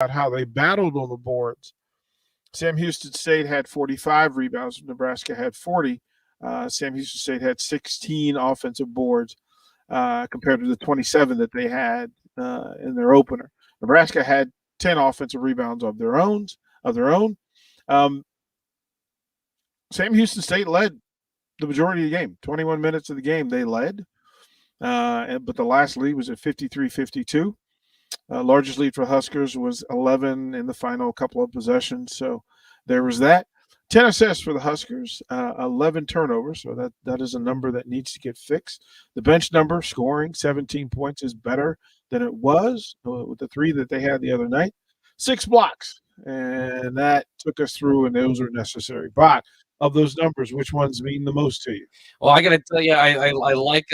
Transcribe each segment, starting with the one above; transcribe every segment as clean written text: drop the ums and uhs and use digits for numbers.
how they battled on the boards. Sam Houston State had 45 rebounds. Nebraska had 40. Sam Houston State had 16 offensive boards compared to the 27 that they had in their opener. Nebraska had 10 offensive rebounds of their own. Sam Houston State led the majority of the game. 21 minutes of the game they led, but the last lead was at 53-52. Largest lead for Huskers was 11 in the final couple of possessions. So there was that. 10 assists for the Huskers, 11 turnovers. So that is a number that needs to get fixed. The bench number, scoring 17 points, is better than it was with the 3 that they had the other night. 6 blocks, and that took us through, and those are necessary. But of those numbers, which ones mean the most to you? Well, I got to tell you, I like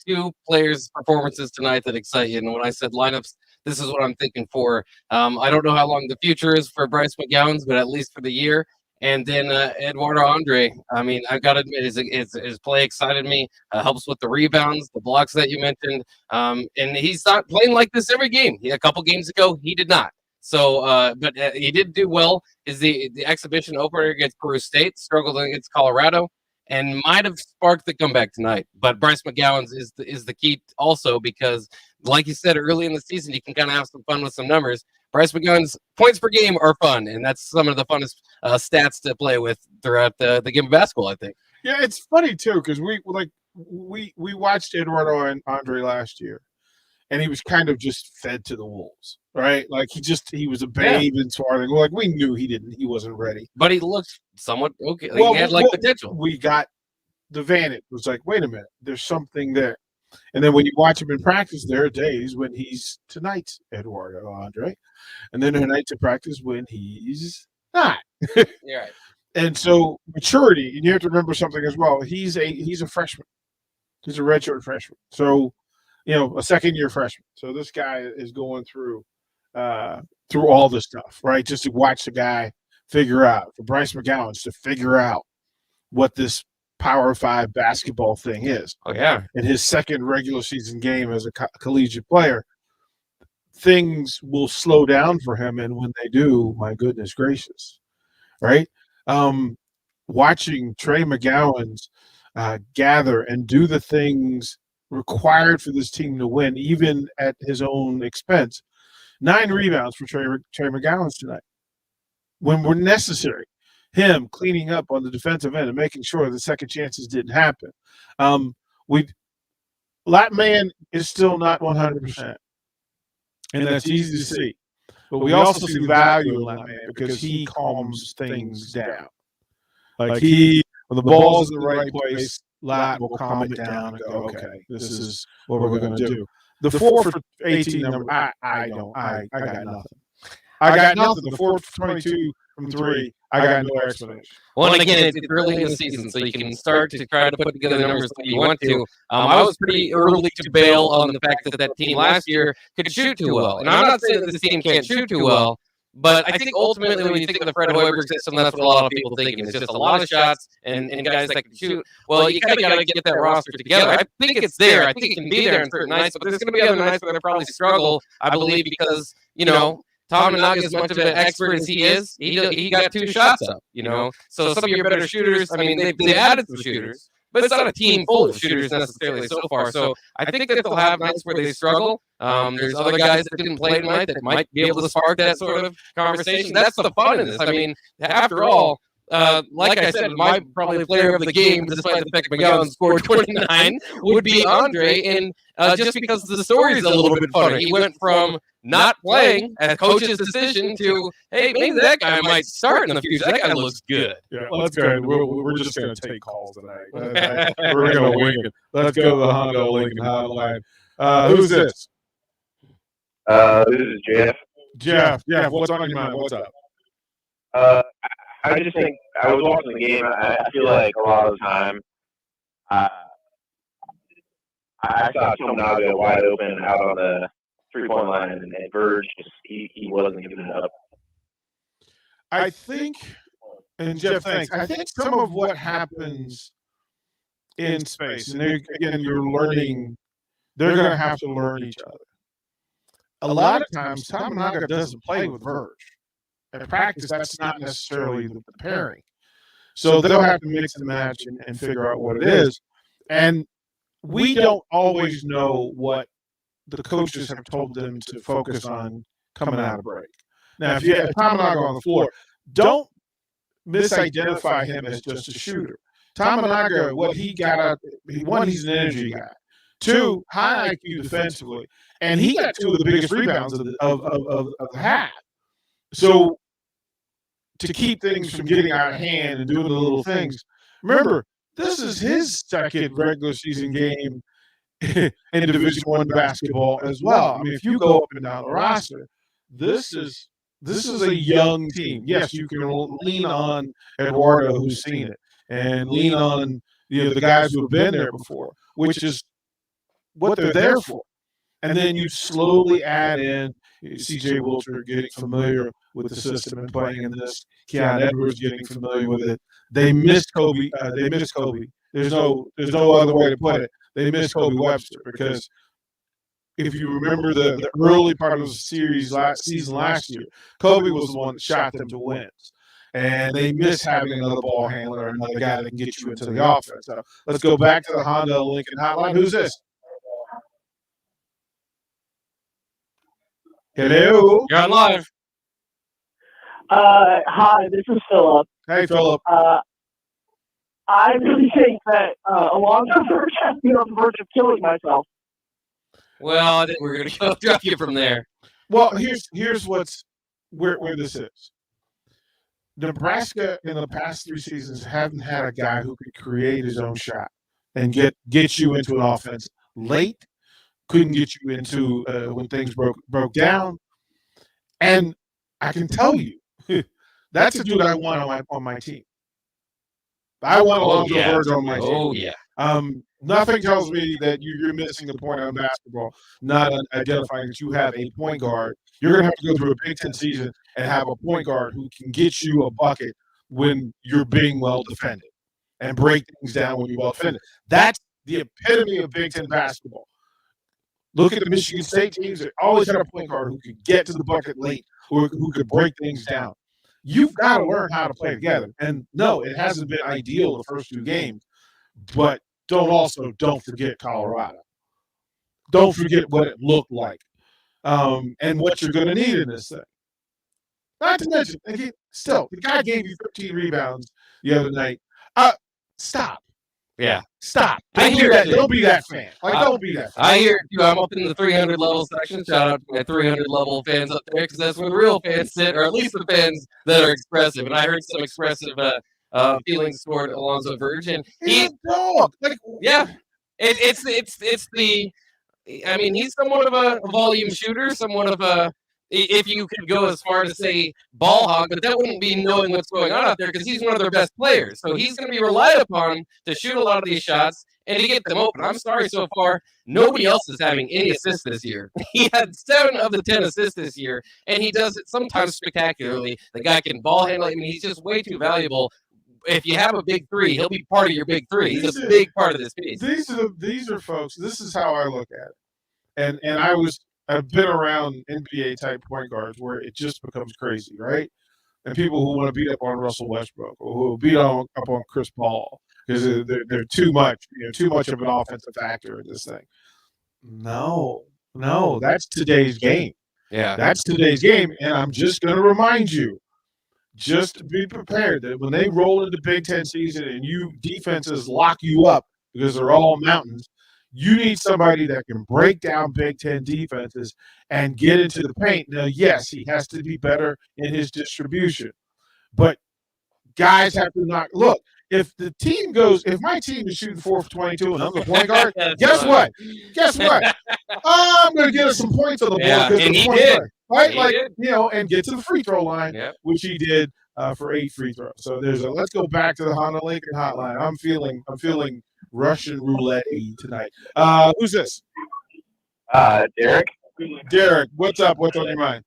2 players' performances tonight that excite you. And when I said lineups, this is what I'm thinking for. I don't know how long the future is for Bryce McGowan's, but at least for the year. And then Eduardo Andre. I mean, I've got to admit, his play excited me. Helps with the rebounds, the blocks that you mentioned. And he's not playing like this every game. A couple games ago, he did not. So, but he did do well. Is the exhibition opener against Peru State, struggled against Colorado, and might have sparked the comeback tonight. But Bryce McGowan's is the key also because, like you said, early in the season, you can kind of have some fun with some numbers. Bryce McGowan's points per game are fun, and that's some of the funnest stats to play with throughout the game of basketball, I think. Yeah, it's funny too because we watched Eduardo and Andre last year, and he was kind of just fed to the wolves, right? Like he was a babe in Swarthing. Like we knew he wasn't ready, but he looked somewhat okay. He had potential. We got the vantage. It was like, wait a minute, there's something there. And then when you watch him in practice, there are days when he's tonight's Eduardo Andre, and then there are nights of practice when he's not. You're right. And so maturity, and you have to remember something as well. He's a freshman. He's a redshirt freshman. So, a second-year freshman. So this guy is going through all this stuff, right? Just to watch the guy figure out, for Bryce McGowan's to figure out what this Power 5 basketball thing is. Oh, yeah. In his second regular season game as a collegiate player, things will slow down for him. And when they do, my goodness gracious, right? Watching Trey McGowan's gather and do the things required for this team to win, even at his own expense. 9 rebounds for Trey McGowan's tonight when were necessary. Him cleaning up on the defensive end and making sure the second chances didn't happen. Latman is still not 100%, and that's easy to see. But we also see the value in Latman because he calms things down. Like when the ball's in the right place, Lat will calm it down and go, okay, this is what we're going to do. The 4 for 18 number, I got nothing. I got nothing. The 4 for 22 from 3, I got no explanation. Well, and again, it's early in the season, so you can start to try to put together the numbers that you want to. I was pretty early to bail on the fact that team last year could shoot too well. And I'm not saying that this team can't shoot too well, but I think ultimately when you think of the Fred Hoiberg system, that's what a lot of people think. It's just a lot of shots and guys that can shoot. Well, you kind of got to get that roster together. I think it's there. I think it can be there in certain nights, but there's going to be other nights where they probably struggle, I believe, because, Tom Managa, as much of an expert as he is, he got 2 shots up, So some of your better shooters, I mean, they've added some shooters, but it's not a team full of shooters necessarily so far. So I think that they'll have nights where they struggle. There's other guys that didn't play tonight that might be able to spark that sort of conversation. That's the fun in this. I mean, after all, like I said, my probably player of the game, despite the fact that McGowan scored 29, would be Andre. And just because the story is a little bit funny, he went from not playing at coach's decision to, hey, maybe that guy might start in the future. That guy looks good. Yeah, let's go ahead. We're just going to take calls tonight. We're going to wing it. Let's go to the Honda Lincoln hotline. Who's this? This is Jeff. Jeff, what's on your mind? What's up? I just think I was watching the game. I feel like a lot of the time I saw Tom Naga wide open out on the 3-point line, and Verge he wasn't giving it up. I think, and Jeff, thanks. I think some of what happens in space, and again, you're learning. They're going to have to learn each other. a lot of times Tamanaga doesn't play with Verge. At practice, that's not necessarily the pairing. So they'll have to mix and match and figure out what it is. And we don't always know what the coaches have told them to focus on coming out of break. Now, if you have Tamanaga on the floor, don't misidentify him as just a shooter. Tamanaga, what he got out, one, he's an energy guy. Two, high IQ defensively, and he got two of the biggest rebounds of the half. So to keep things from getting out of hand and doing the little things, remember, this is his second regular season game in Division I basketball as well. I mean, if you go up and down the roster, this is a young team. Yes, you can lean on Eduardo, who's seen it, and lean on the guys who have been there before, which is what they're there for. And then you slowly add in C.J. Wilter getting familiar with the system and playing in this. Keon Edwards getting familiar with it. They missed Kobe. There's no other way to put it. They missed Kobe Webster because if you remember the early part of the series last year, Kobe was the one that shot them to wins. And they miss having another ball handler, another guy that can get you into the offense. So let's go back to the Honda Lincoln hotline. Who's this? Hello. You're on live. Hi, this is Philip. Hey, Philip. I really think that Alonzo Verge has been on the verge of killing myself. Well, I think we're going to go drop you from there. Well, here's what's where this is. Nebraska in the past 3 seasons haven't had a guy who could create his own shot and get you into an offense late. Couldn't get you into when things broke down. And I can tell you, that's a dude I want on my team. I want Alonzo Verge on my team. Oh, yeah. Nothing tells me that you're missing the point on basketball, not identifying that you have a point guard. You're going to have to go through a Big Ten season and have a point guard who can get you a bucket when you're being well defended and break things down when you're well defended. That's the epitome of Big Ten basketball. Look at the Michigan State teams. They always had a point guard who could get to the bucket late or who could break things down. You've got to learn how to play together. And no, it hasn't been ideal the first 2 games, but don't forget Colorado. Don't forget what it looked like and what you're going to need in this thing. Not to mention, again, still, the guy gave you 15 rebounds the other night. Stop. Yeah. Stop. I hear that. it. Don't be that fan. Don't be that fan. I hear it too. I'm up in the 300 level section. Shout out to my 300 level fans up there because that's where the real fans sit, or at least the fans that are expressive. And I heard some expressive feelings toward Alonzo Verge, and he's a dog. It's the. I mean, he's somewhat of a volume shooter, somewhat of a. If you could go as far to say ball hog, but that wouldn't be knowing what's going on out there because he's one of their best players. So he's going to be relied upon to shoot a lot of these shots and to get them open. I'm sorry, so far, nobody else is having any assists this year. He had 7 of the 10 assists this year, and he does it sometimes spectacularly. The guy can ball handle. I mean, he's just way too valuable. If you have a big 3, he'll be part of your big 3. He's a big part of this piece. These are folks. This is how I look at it, and I've been around NBA type point guards where it just becomes crazy, right? And people who want to beat up on Russell Westbrook or who beat up on Chris Paul because they're too much of an offensive factor in this thing. No, that's today's game. Yeah, that's today's game, and I'm just going to remind you, just to be prepared that when they roll into Big Ten season and you defenses lock you up because they're all mountains. You need somebody that can break down Big Ten defenses and get into the paint. Now, yes, he has to be better in his distribution, but guys have to not look. If my team is shooting 4 for 22 and I'm the point guard, guess what? I'm going to get us some points on the board. Yeah, and he did. Right? And get to the free throw line, which he did for 8 free throws. So let's go back to the Honda Lincoln hotline. I'm feeling Russian roulette tonight. Who's this? Erick. Derek, what's up? What's on your mind?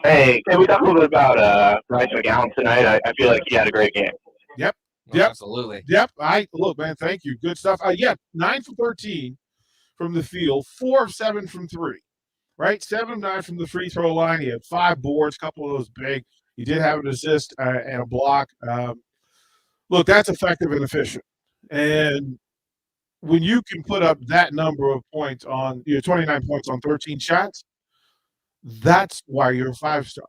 Hey, can we talk a little bit about Bryce McGowan tonight? I feel like he had a great game. Yep. Absolutely. Yep. Look, man, thank you. Good stuff. 9 for 13 from the field, 4 of 7 from 3. right? 7 of 9 from the free throw line. He had 5 boards, a couple of those big. He did have an assist and a block. Look, that's effective and efficient. And when you can put up that number of points on 29 points on 13 shots, that's why you're a 5-star.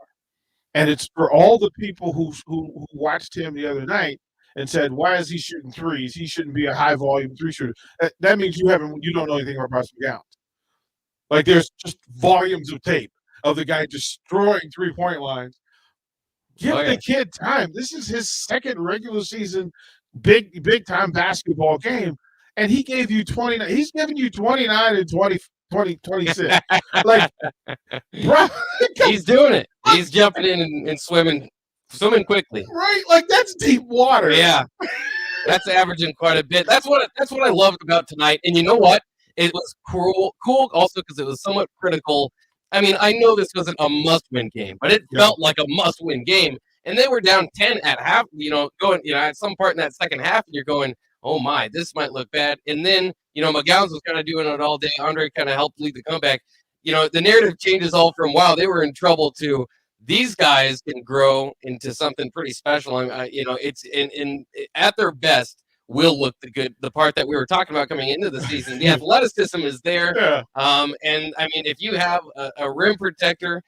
And it's for all the people who watched him the other night and said, "Why is he shooting threes? He shouldn't be a high volume 3 shooter." That means you don't know anything about Bryce McGowan. Like there's just volumes of tape of the guy destroying 3-point lines. Give the kid time. This is his second regular season big time basketball game, and he gave you 29. He's giving you 29 and 26. Like, bro, he's doing it. He's jumping in and swimming quickly. Right, like that's deep water. Yeah, that's averaging quite a bit. That's what I loved about tonight. And you know what? It was cool also because it was somewhat critical. I mean, I know this wasn't a must-win game, but it felt like a must-win game. And they were down 10 at half, going, at some part in that second half, and you're going, oh my, this might look bad. And then, McGowan's was kind of doing it all day. Andre kind of helped lead the comeback. The narrative changes all from, wow, they were in trouble to these guys can grow into something pretty special. It's at their best will look the part that we were talking about coming into the season. The athleticism is there. Yeah. And I mean, if you have a rim protector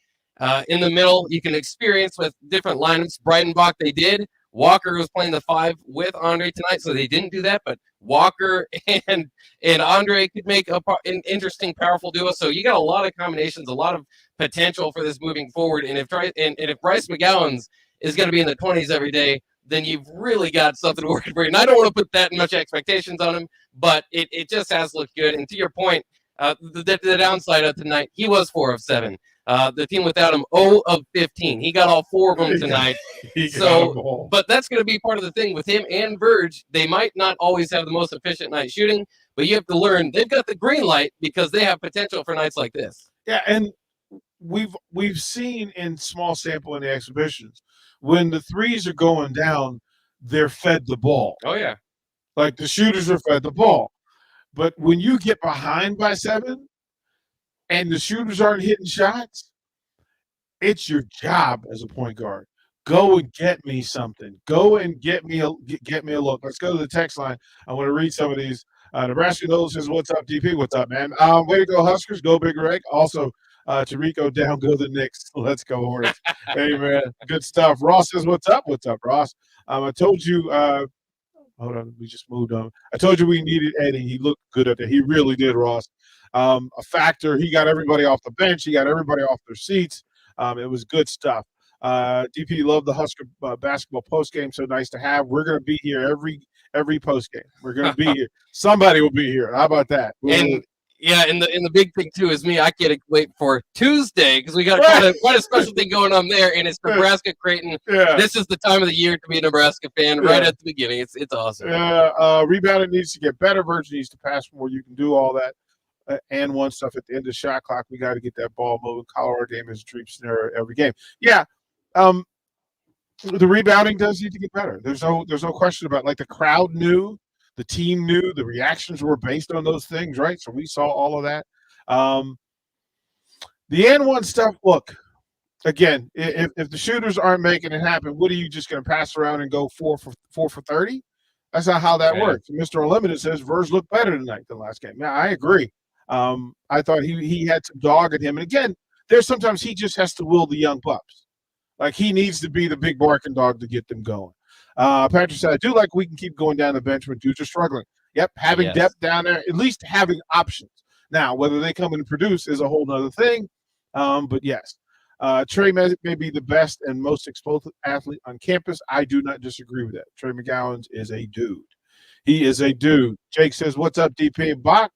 in the middle, you can experience with different lineups. Breidenbach, they did. Walker was playing the 5 with Andre tonight, so they didn't do that. But Walker and Andre could make an interesting, powerful duo. So you got a lot of combinations, a lot of potential for this moving forward. And if Bryce McGowan's is going to be in the 20s every day, then you've really got something to worry for. And I don't want to put that much expectations on him, but it just has looked good. And to your point, the downside of tonight, he was 4 of 7. The team without him, 0 of 15. He got all 4 of them tonight. But that's going to be part of the thing with him and Verge. They might not always have the most efficient night shooting, but you have to learn they've got the green light because they have potential for nights like this. Yeah, and we've seen in small sample in the exhibitions when the threes are going down, they're fed the ball. Oh yeah, like the shooters are fed the ball. But when you get behind by 7 and the shooters aren't hitting shots, it's your job as a point guard. Go and get me something. Go and get me a look. Let's go to the text line. I want to read some of these. Nebraska Knows says, "What's up, DP? What's up, man? Way to go, Huskers. Go, Big Red." Also, Tarico down, go the Knicks. Let's go, Hornets. Hey, man. Good stuff. Ross says, "What's up? What's up, Ross?" I told you hold on, we just moved on. I told you we needed Eddie. He looked good at that. He really did, Ross. A factor. He got everybody off the bench. He got everybody off their seats. It was good stuff. DP, love the Husker basketball postgame. So nice to have. We're going to be here every postgame. We're going to be here. Somebody will be here. How about that? And the big thing too is me. I can't wait for Tuesday because we got quite a special thing going on there, and it's Nebraska Creighton. Yeah. This is the time of the year to be a Nebraska fan. Right at the beginning, it's awesome. Rebounding needs to get better. Virgin needs to pass more. You can do all that and one stuff at the end of shot clock. We got to get that ball moving. Colorado game is a dream scenario every game. Yeah. The rebounding does need to get better. There's no question about it. Like the crowd knew. The team knew. The reactions were based on those things, right? So we saw all of that. The N1 stuff, look, again, if the shooters aren't making it happen, what are you just going to pass around and go 4 for 30? That's not how that works. Mr. Unlimited says Verge looked better tonight than last game. Yeah, I agree. I thought he had some dog in him. And again, there's sometimes he just has to will the young pups. Like he needs to be the big barking dog to get them going. Patrick said, I do like we can keep going down the bench when dudes are struggling. Yep, having depth down there, at least having options. Now, whether they come and produce is a whole nother thing. But yes, Trey may be the best and most explosive athlete on campus. I do not disagree with that. Trey McGowan is a dude. He is a dude. Jake says, what's up, DP? Bach?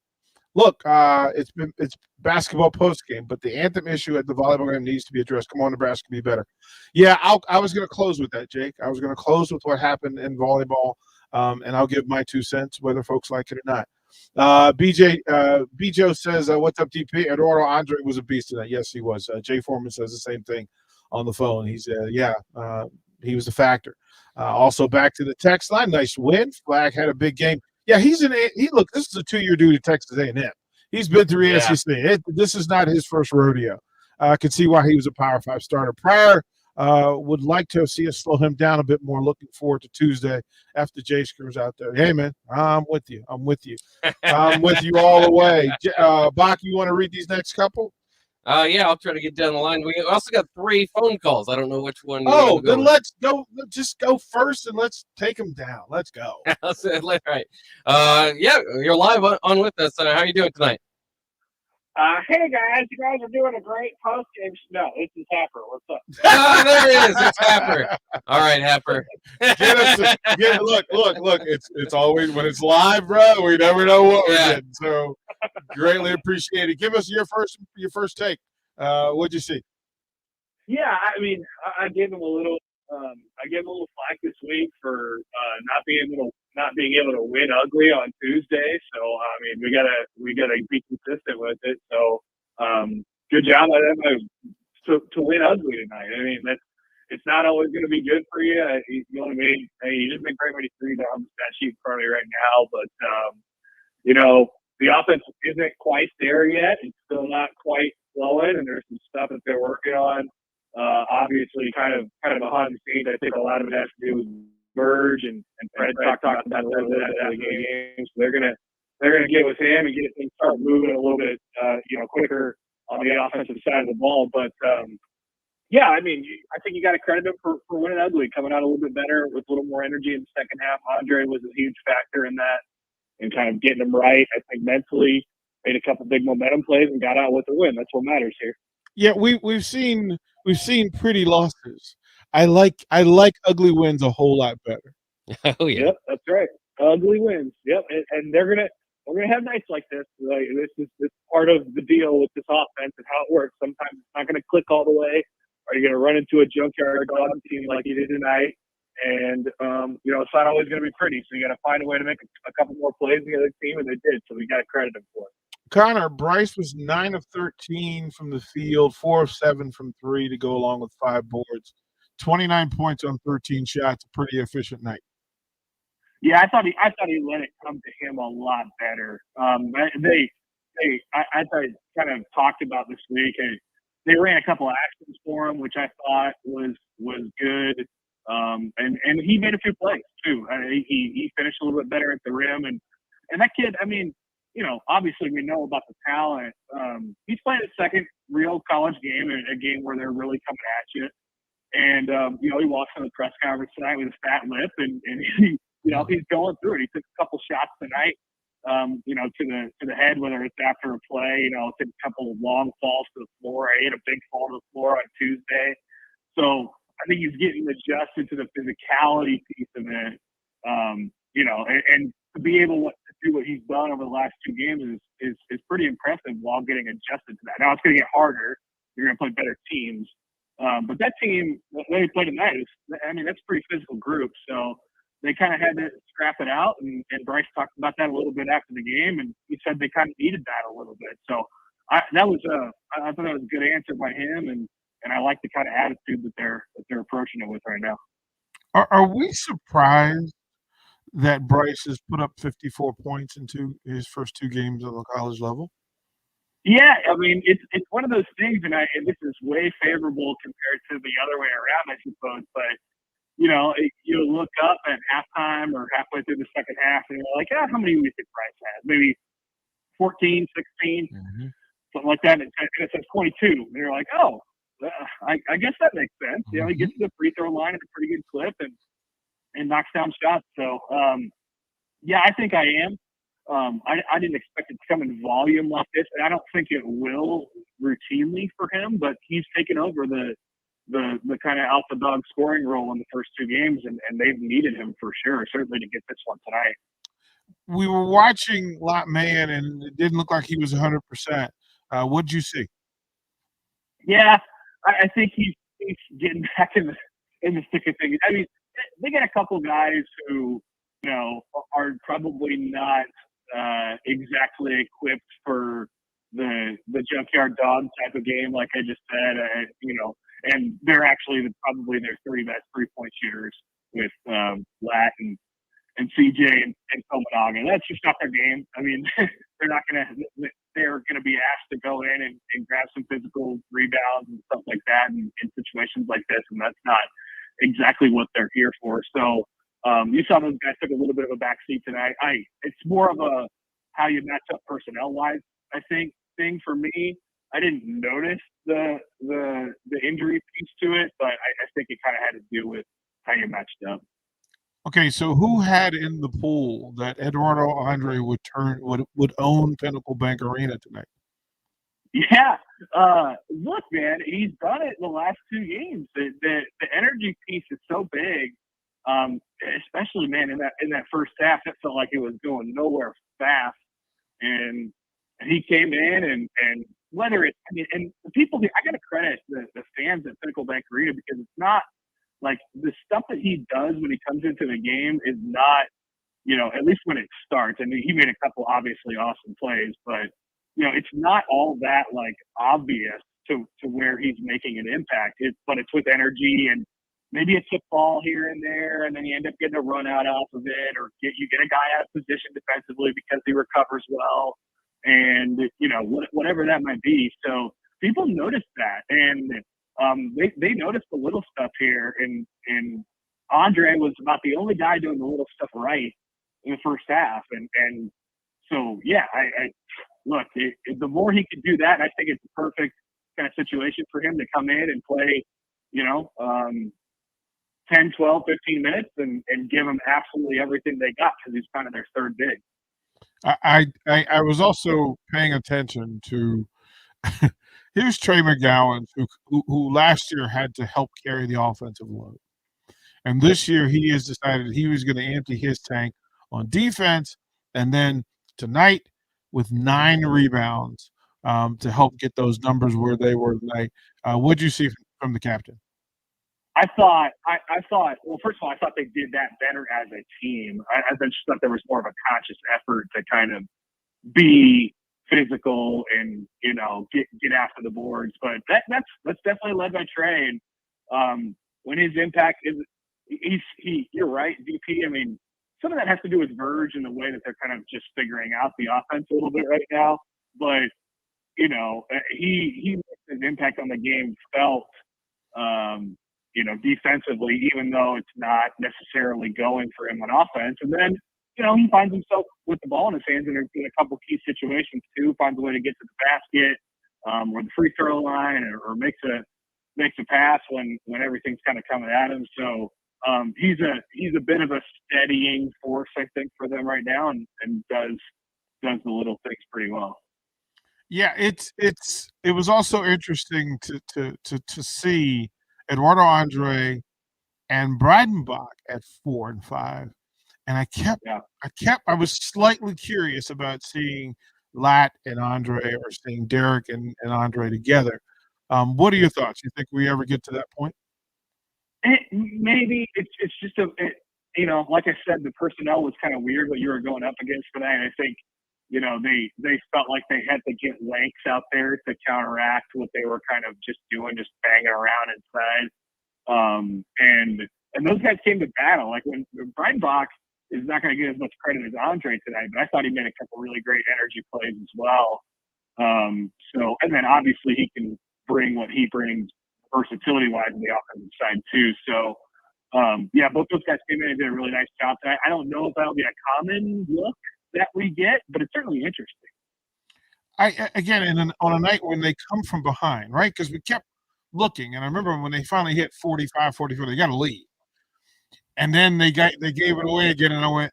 Look, it's basketball post game, but the anthem issue at the volleyball game needs to be addressed. Come on, Nebraska, be better. Yeah, I was going to close with that, Jake. I was going to close with what happened in volleyball, and I'll give my 2 cents, whether folks like it or not. BJ says, what's up, DP? Eduardo Andre was a beast tonight. Yes, he was. Jay Foreman says the same thing on the phone. He said, he was a factor. Also, back to the text line. Nice win. Flag had a big game. Yeah, look, this is a 2-year dude at Texas A&M. He's been through Yeah. SEC. This is not his first rodeo. I can see why he was a Power 5 starter. Pryor would like to see us slow him down a bit more. Looking forward to Tuesday after Jay Screw's out there. Hey, man, I'm with you. I'm with you all the way. Bach, you want to read these next couple? Yeah, I'll try to get down the line. We also got 3 phone calls. I don't know which one. Oh, then let's go. Just go first and let's take them down. Let's go. All right. Yeah, you're live on with us. How are you doing tonight? Hey guys, you guys are doing a great post game. No, this is Happer. What's up? Oh, there it is. It's Happer. All right, Happer. Look. It's always when it's live, bro. We never know what we're getting. So greatly appreciate it. Give us your first take. What'd you see? Yeah, I mean, I gave him a little. I gave him a little flack this week for not being able to win ugly on Tuesday. So I mean, we gotta be consistent with it. So good job on them to win ugly tonight. I mean, it's not always going to be good for you. You only made you just made very many threes on the stat sheet currently right now, but the offense isn't quite there yet. It's still not quite flowing, and there's some stuff that they're working on. Obviously, kind of behind the scenes. I think a lot of it has to do with Verge and Fred talked about a little bit after the game. So they're gonna get with him and get things start moving a little bit, quicker on the offensive side of the ball. But yeah, I mean, I think you got to credit him for winning ugly, coming out a little bit better with a little more energy in the second half. Andre was a huge factor in that, and kind of getting him right. I think mentally made a couple big momentum plays and got out with the win. That's what matters here. Yeah, we've seen pretty losses. I like ugly wins a whole lot better. Oh yeah. Yep, that's right. Ugly wins. Yep, and we're gonna have nights like this. Like this is part of the deal with this offense and how it works. Sometimes it's not gonna click all the way. Or you're gonna run into a junkyard dog team like you did tonight, and it's not always gonna be pretty. So you got to find a way to make a couple more plays the other team, and they did. So we got to credit them for it. Connor, Bryce was 9 of 13 from the field, 4 of 7 from 3 to go along with 5 boards. 29 points on 13 shots. A pretty efficient night. Yeah, I thought he let it come to him a lot better. I thought kind of talked about this week. They ran a couple of actions for him, which I thought was good. And he made a few plays too. He finished a little bit better at the rim, and that kid. I mean, obviously we know about the talent. He's playing his second real college game, a game where they're really coming at you. And he walks in the press conference tonight with a fat lip, and he, he's going through it. He took a couple shots tonight, to the head, whether it's after a play. Took a couple of long falls to the floor. I ate a big fall to the floor on Tuesday. So I think he's getting adjusted to the physicality piece of it. And to be able to do what he's done over the last 2 games is pretty impressive while getting adjusted to that. Now it's going to get harder. You're going to play better teams. But that team that they played tonight that's a pretty physical group. So they kind of had to scrap it out. And Bryce talked about that a little bit after the game. And he said they kind of needed that a little bit. So I thought that was a good answer by him. And I like the kind of attitude that they're approaching it with right now. Are we surprised that Bryce has put up 54 points in his first 2 games on the college level? Yeah, I mean, it's one of those things, and this is way favorable compared to the other way around, I suppose. But you look up at halftime or halfway through the second half, and you're like, how many do you think Bryce has? Maybe 14, 16, something like that. And it says 22, and you're like, oh, I guess that makes sense. He gets to the free throw line at a pretty good clip and knocks down shots. So, yeah, I think I am. I didn't expect it to come in volume like this, and I don't think it will routinely for him. But he's taken over the kind of alpha dog scoring role in the first 2 games, and they've needed him for sure, certainly to get this one tonight. We were watching Lot Man, and it didn't look like he was 100%. What'd you see? Yeah, I think he's getting back in the thick of things. I mean, they got a couple guys who are probably not exactly equipped for the junkyard dog type of game, like I just said. And they're actually probably their 3 best 3-point shooters with Lat and CJ and Tominaga. That's just not their game. I mean, they're not gonna. they're going to be asked to go in and grab some physical rebounds and stuff like that in situations like this, and that's not exactly what they're here for. So you saw those guys took a little bit of a backseat tonight. It's more of a how you match up personnel-wise, I think, thing for me. I didn't notice the injury piece to it, but I think it kind of had to do with how you matched up. Okay, so who had in the pool that Eduardo Andre would own Pinnacle Bank Arena tonight? Yeah, look, man, he's done it in the last 2 games. The energy piece is so big, especially, man, in that first half. It felt like it was going nowhere fast, and he came in and whether it's, I mean, and the people here, I got to credit the fans at Pinnacle Bank Arena, because it's not like the stuff that he does when he comes into the game is not, at least when it starts. I mean, he made a couple obviously awesome plays, but it's not all that like obvious to where he's making an impact. But it's with energy, and maybe it's a ball here and there, and then you end up getting a run out off of it, or you get a guy out of position defensively because he recovers well, and whatever that might be. So people notice that, and they noticed the little stuff here, and Andre was about the only guy doing the little stuff right in the first half, and so yeah, I look, the more he can do that, I think it's a perfect kind of situation for him to come in and play, 10, 12, 15 minutes and give them absolutely everything they got, because he's kind of their third big. I was also paying attention to here's Trey McGowan, who last year had to help carry the offensive load. And this year he has decided he was going to empty his tank on defense, and then tonight with 9 rebounds to help get those numbers where they were tonight. What'd you see from the captain? I thought, well, first of all, I thought they did that better as a team. I just thought there was more of a conscious effort to kind of be physical and, get after the boards. But that's definitely led by Trey. And when his impact is, you're right, DP. I mean, some of that has to do with Verge and the way that they're kind of just figuring out the offense a little bit right now. But, he makes his impact on the game felt, defensively, even though it's not necessarily going for him on offense. And then, he finds himself with the ball in his hands in a couple key situations too, finds a way to get to the basket, or the free throw line, or makes a pass when everything's kind of coming at him. So he's a bit of a steadying force, I think, for them right now, and does the little things pretty well. Yeah, it was also interesting to see Eduardo Andre and Breidenbach at 4 and 5, and I was slightly curious about seeing Lat and Andre, or seeing Derek and Andre together. What are your thoughts? You think we ever get to that point? Maybe it's just like I said, the personnel was kind of weird what you were going up against for that. And I think, they felt like they had to get lengths out there to counteract what they were kind of just doing, just banging around inside. And those guys came to battle. Like when Breidenbach is not going to get as much credit as Andre tonight, but I thought he made a couple really great energy plays as well. And then obviously he can bring what he brings versatility-wise on the offensive side too. So, both those guys came in and did a really nice job tonight. I don't know if that'll be a common look that we get, but it's certainly interesting. On a night when they come from behind, right? Because we kept looking, and I remember when they finally hit 45, 44, they got a lead. And then they gave it away again, and I went,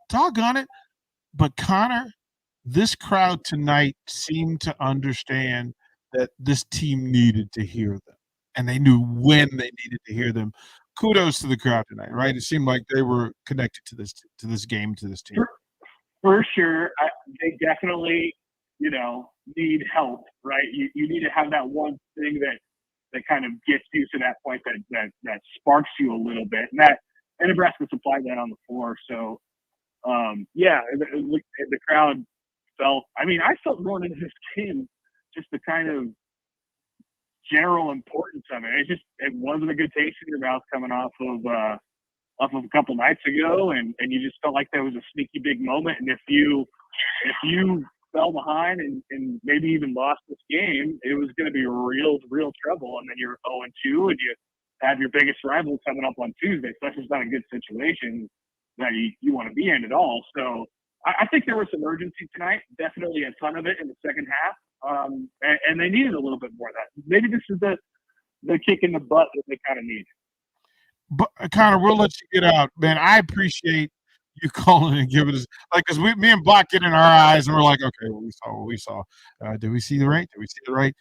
doggone it. But Connor, this crowd tonight seemed to understand that this team needed to hear them, and they knew when they needed to hear them. Kudos to the crowd tonight, right? It seemed like they were connected to this game, to this team. For sure. They definitely, need help, right? You need to have that one thing that kind of gets you to that point that sparks you a little bit. And Nebraska supplied that on the floor. So, the crowd felt, I felt going into this game just the kind of general importance of it. It wasn't a good taste in your mouth coming off of a couple nights ago, and you just felt like there was a sneaky big moment. And if you fell behind and maybe even lost this game, it was going to be real trouble. And then you're 0-2, and you have your biggest rival coming up on Tuesday. So that's just not a good situation that you want to be in at all. So I think there was some urgency tonight, definitely a ton of it in the second half. And they needed a little bit more of that. Maybe this is the kick in the butt that they kind of need. But Connor, we'll let you get out, man. I appreciate you calling and giving us because me and Bach get in our eyes and we're like, okay, well, we saw what we saw. Did we see the right? Did we see the right?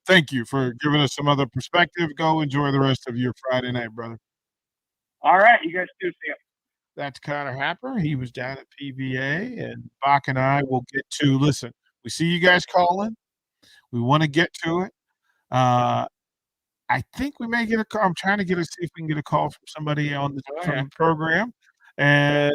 Thank you for giving us some other perspective. Go enjoy the rest of your Friday night, brother. All right, you guys too. See ya. That's Connor Happer. He was down at PVA, and Bach and I will get to listen. We see you guys calling. We want to get to it. I think we may get a call. I'm trying to see if we can get a call from somebody from the program. And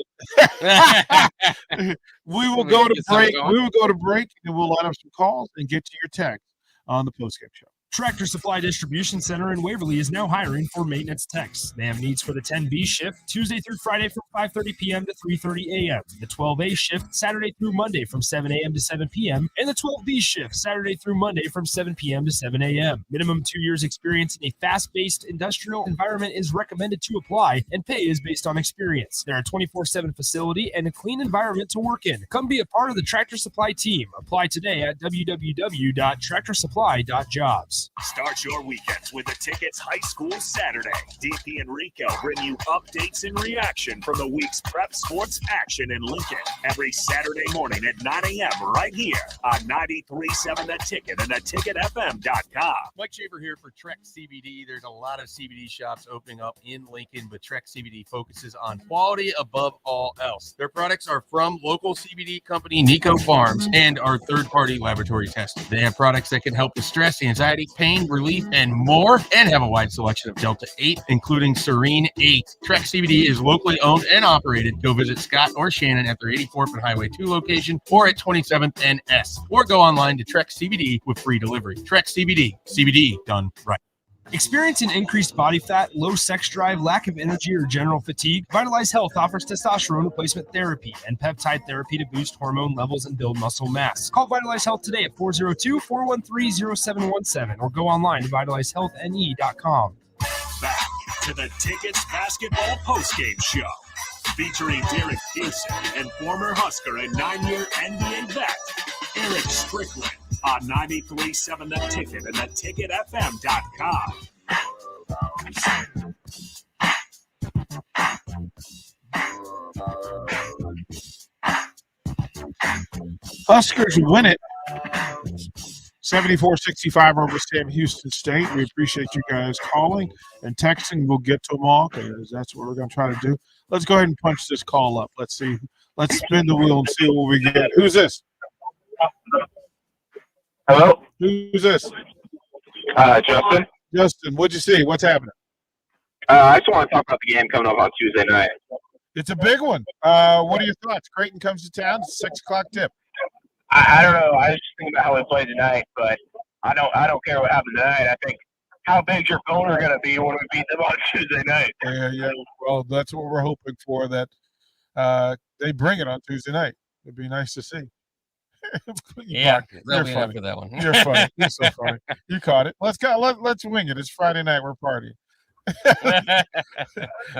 we will go to break. We will go to break, and we'll line up some calls and get to your text on the postgame show. Tractor Supply Distribution Center in Waverly is now hiring for maintenance techs. They have needs for the 10B shift, Tuesday through Friday from 5:30 p.m. to 3:30 a.m., the 12A shift, Saturday through Monday from 7 a.m. to 7 p.m., and the 12B shift, Saturday through Monday from 7 p.m. to 7 a.m. Minimum 2 years experience in a fast-paced industrial environment is recommended to apply, and pay is based on experience. They're a 24/7 facility and a clean environment to work in. Come be a part of the Tractor Supply team. Apply today at www.tractorsupply.jobs. Start your weekends with the Tickets High School Saturday. DP and Rico bring you updates and reaction from the week's prep sports action in Lincoln every Saturday morning at 9 a.m. right here on 93.7 The Ticket and theticketfm.com. Mike Shaver here for Trek CBD. There's a lot of CBD shops opening up in Lincoln, but Trek CBD focuses on quality above all else. Their products are from local CBD company Nico Farms and are third-party laboratory tested. They have products that can help with stress, anxiety, pain relief, and more, and have a wide selection of Delta 8, including Serene 8. Trek CBD is locally owned and operated. Go visit Scott or Shannon at their 84th and Highway 2 location or at 27th and S, or go online to Trek CBD with free delivery. Trek CBD, CBD done right. Experiencing increased body fat, low sex drive, lack of energy, or general fatigue? Vitalize Health offers testosterone replacement therapy and peptide therapy to boost hormone levels and build muscle mass. Call Vitalize Health today at 402-413-0717 or go online to vitalizehealthne.com. Back to the Tickets Basketball Postgame Show, featuring Derek Pearson and former Husker and 9-year NBA vet, Erick Strickland, on 93.7 The Ticket and theticketfm.com. Huskers win it 74-65 over Sam Houston State. We appreciate you guys calling and texting. We'll get to them all because that's what we're going to try to do. Let's go ahead and punch this call up. Let's see. Let's spin the wheel and see what we get. Who's this? Hello? Who's this? Justin. Justin, what'd you see? What's happening? I just want to talk about the game coming up on Tuesday night. It's a big one. What are your thoughts? Creighton comes to town. It's a 6 o'clock tip. I don't know. I was just thinking about how we played tonight, but I don't care what happened tonight. I think how big's your boner going to be when we beat them on Tuesday night? Yeah. Well, that's what we're hoping for, that they bring it on Tuesday night. It'd be nice to see. Yeah, you're funny. funny. For that one. You're funny. You're so funny. You caught it. Let's wing it. It's Friday night. We're partying.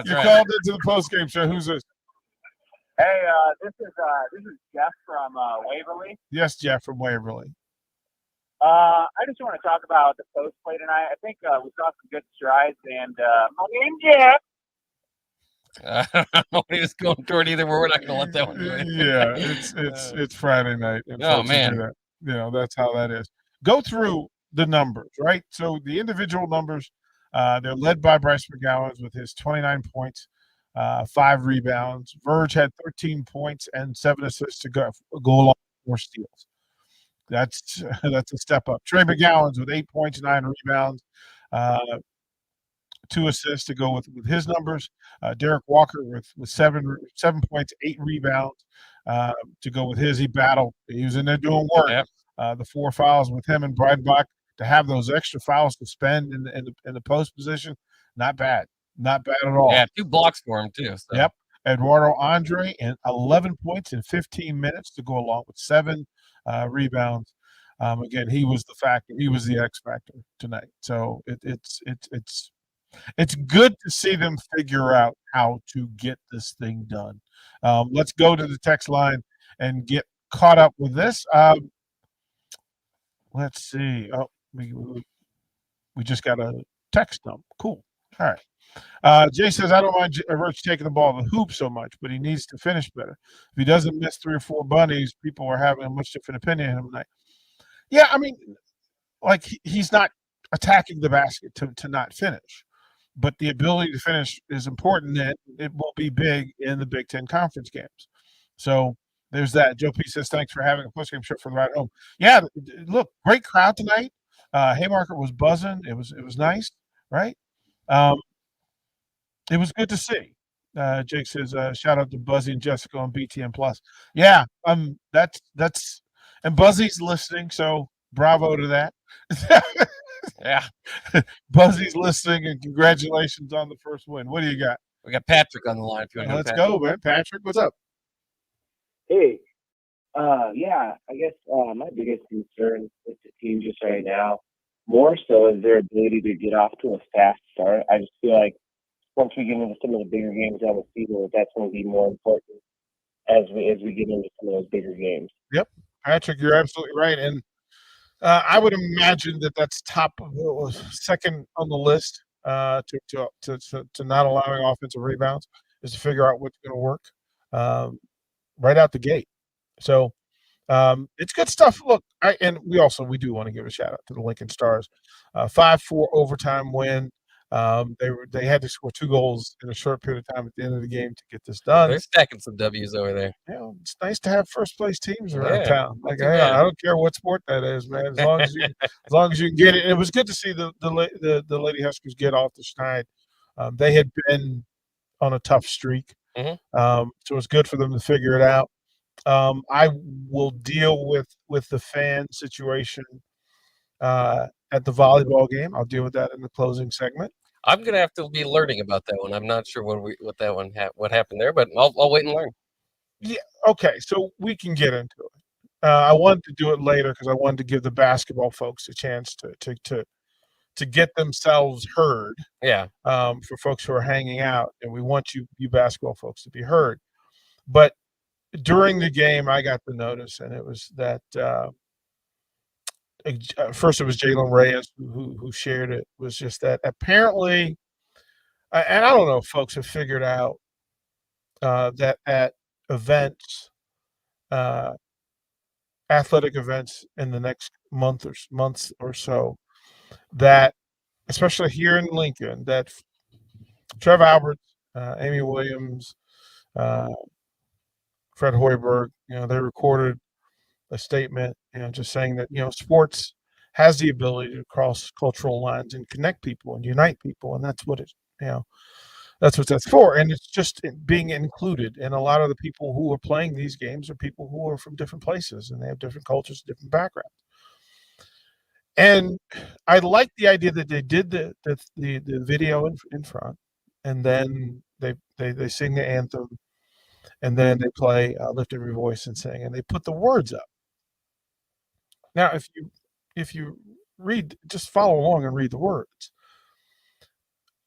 You called into the postgame show. Who's this? Hey, this is Jeff from Waverly. Yes, Jeff from Waverly. I just want to talk about the post play tonight. I think we saw some good strides, and my name's Jeff. I don't know what he was going toward either. We're not going to let that one do it. Yeah, it's Friday night. Oh man, that's how that is. Go through the numbers, right? So the individual numbers, they're led by Bryce McGowan with his 29 points, 5 rebounds. Verge had 13 points and 7 assists to go along with 4 steals. That's a step up. Trey McGowan's with 8 points, 9 rebounds, 2 assists to go with his numbers. Derek Walker with 7 points, 8 rebounds to go with his. He battled. He was in there doing work. Yep. The 4 fouls with him and Breitbach, to have those extra fouls to spend in the post position, not bad. Not bad at all. Yeah, 2 blocks for him too. So. Yep. Eduardo Andre and 11 points in 15 minutes to go along with 7 rebounds. Again, he was the factor. He was the X factor tonight. So it's good to see them figure out how to get this thing done. Let's go to the text line and get caught up with this. Let's see. Oh, we just got a text dump. Cool. All right. Jay says, I don't mind Roach taking the ball in the hoop so much, but he needs to finish better. If he doesn't miss 3 or 4 bunnies, people are having a much different opinion of him tonight. Yeah, I mean, like he's not attacking the basket to not finish. But the ability to finish is important, and it will be big in the Big Ten conference games. So there's that. Joe P says, thanks for having a postgame show for the ride home. Yeah, look, great crowd tonight. Haymarket was buzzing. It was nice, right? It was good to see. Jake says, shout out to Buzzy and Jessica on BTN Plus. Yeah, that's and Buzzy's listening, so bravo to that. Yeah. Buzzy's listening, and congratulations on the first win. What do you got? We got Patrick on the line. If you want to Let's go, man. Patrick, what's up? Hey, yeah, I guess my biggest concern with the team just right now, more so, is their ability to get off to a fast start. I just feel like once we get into some of the bigger games down the season, that's going to be more important as we get into some of those bigger games. Yep, Patrick, you're absolutely right, and I would imagine that's second on the list to not allowing offensive rebounds is to figure out what's going to work right out the gate. So it's good stuff. Look, we do want to give a shout out to the Lincoln Stars, 5-4 overtime win. They had to score 2 goals in a short period of time at the end of the game to get this done. They're stacking some W's over there. Yeah, it's nice to have first place teams around town. Like, too bad. I don't care what sport that is, man. As long as you can get it. And it was good to see the Lady Huskers get off the schneid. They had been on a tough streak, so it's good for them to figure it out. I will deal with the fan situation at the volleyball game. I'll deal with that in the closing segment. I'm gonna have to be learning about that one. I'm not sure what happened there, but I'll wait and learn. Yeah. Okay. So we can get into it. I wanted to do it later because I wanted to give the basketball folks a chance to get themselves heard. Yeah. For folks who are hanging out, and we want you basketball folks to be heard. But during the game, I got the notice, and it was that first it was Jalen Reyes who shared it. Was just that apparently, and I don't know if folks have figured out that at events, athletic events in the next month or so, that especially here in Lincoln, that Trev Alberts, Amy Williams, Fred Hoiberg, they recorded a statement, just saying that, sports has the ability to cross cultural lines and connect people and unite people. And that's what that's what that's for. And it's just being included. And a lot of the people who are playing these games are people who are from different places, and they have different cultures, different backgrounds. And I like the idea that they did the video in front, and then they sing the anthem, and then they play Lift Every Voice and Sing, and they put the words up. Now, if you read, just follow along and read the words.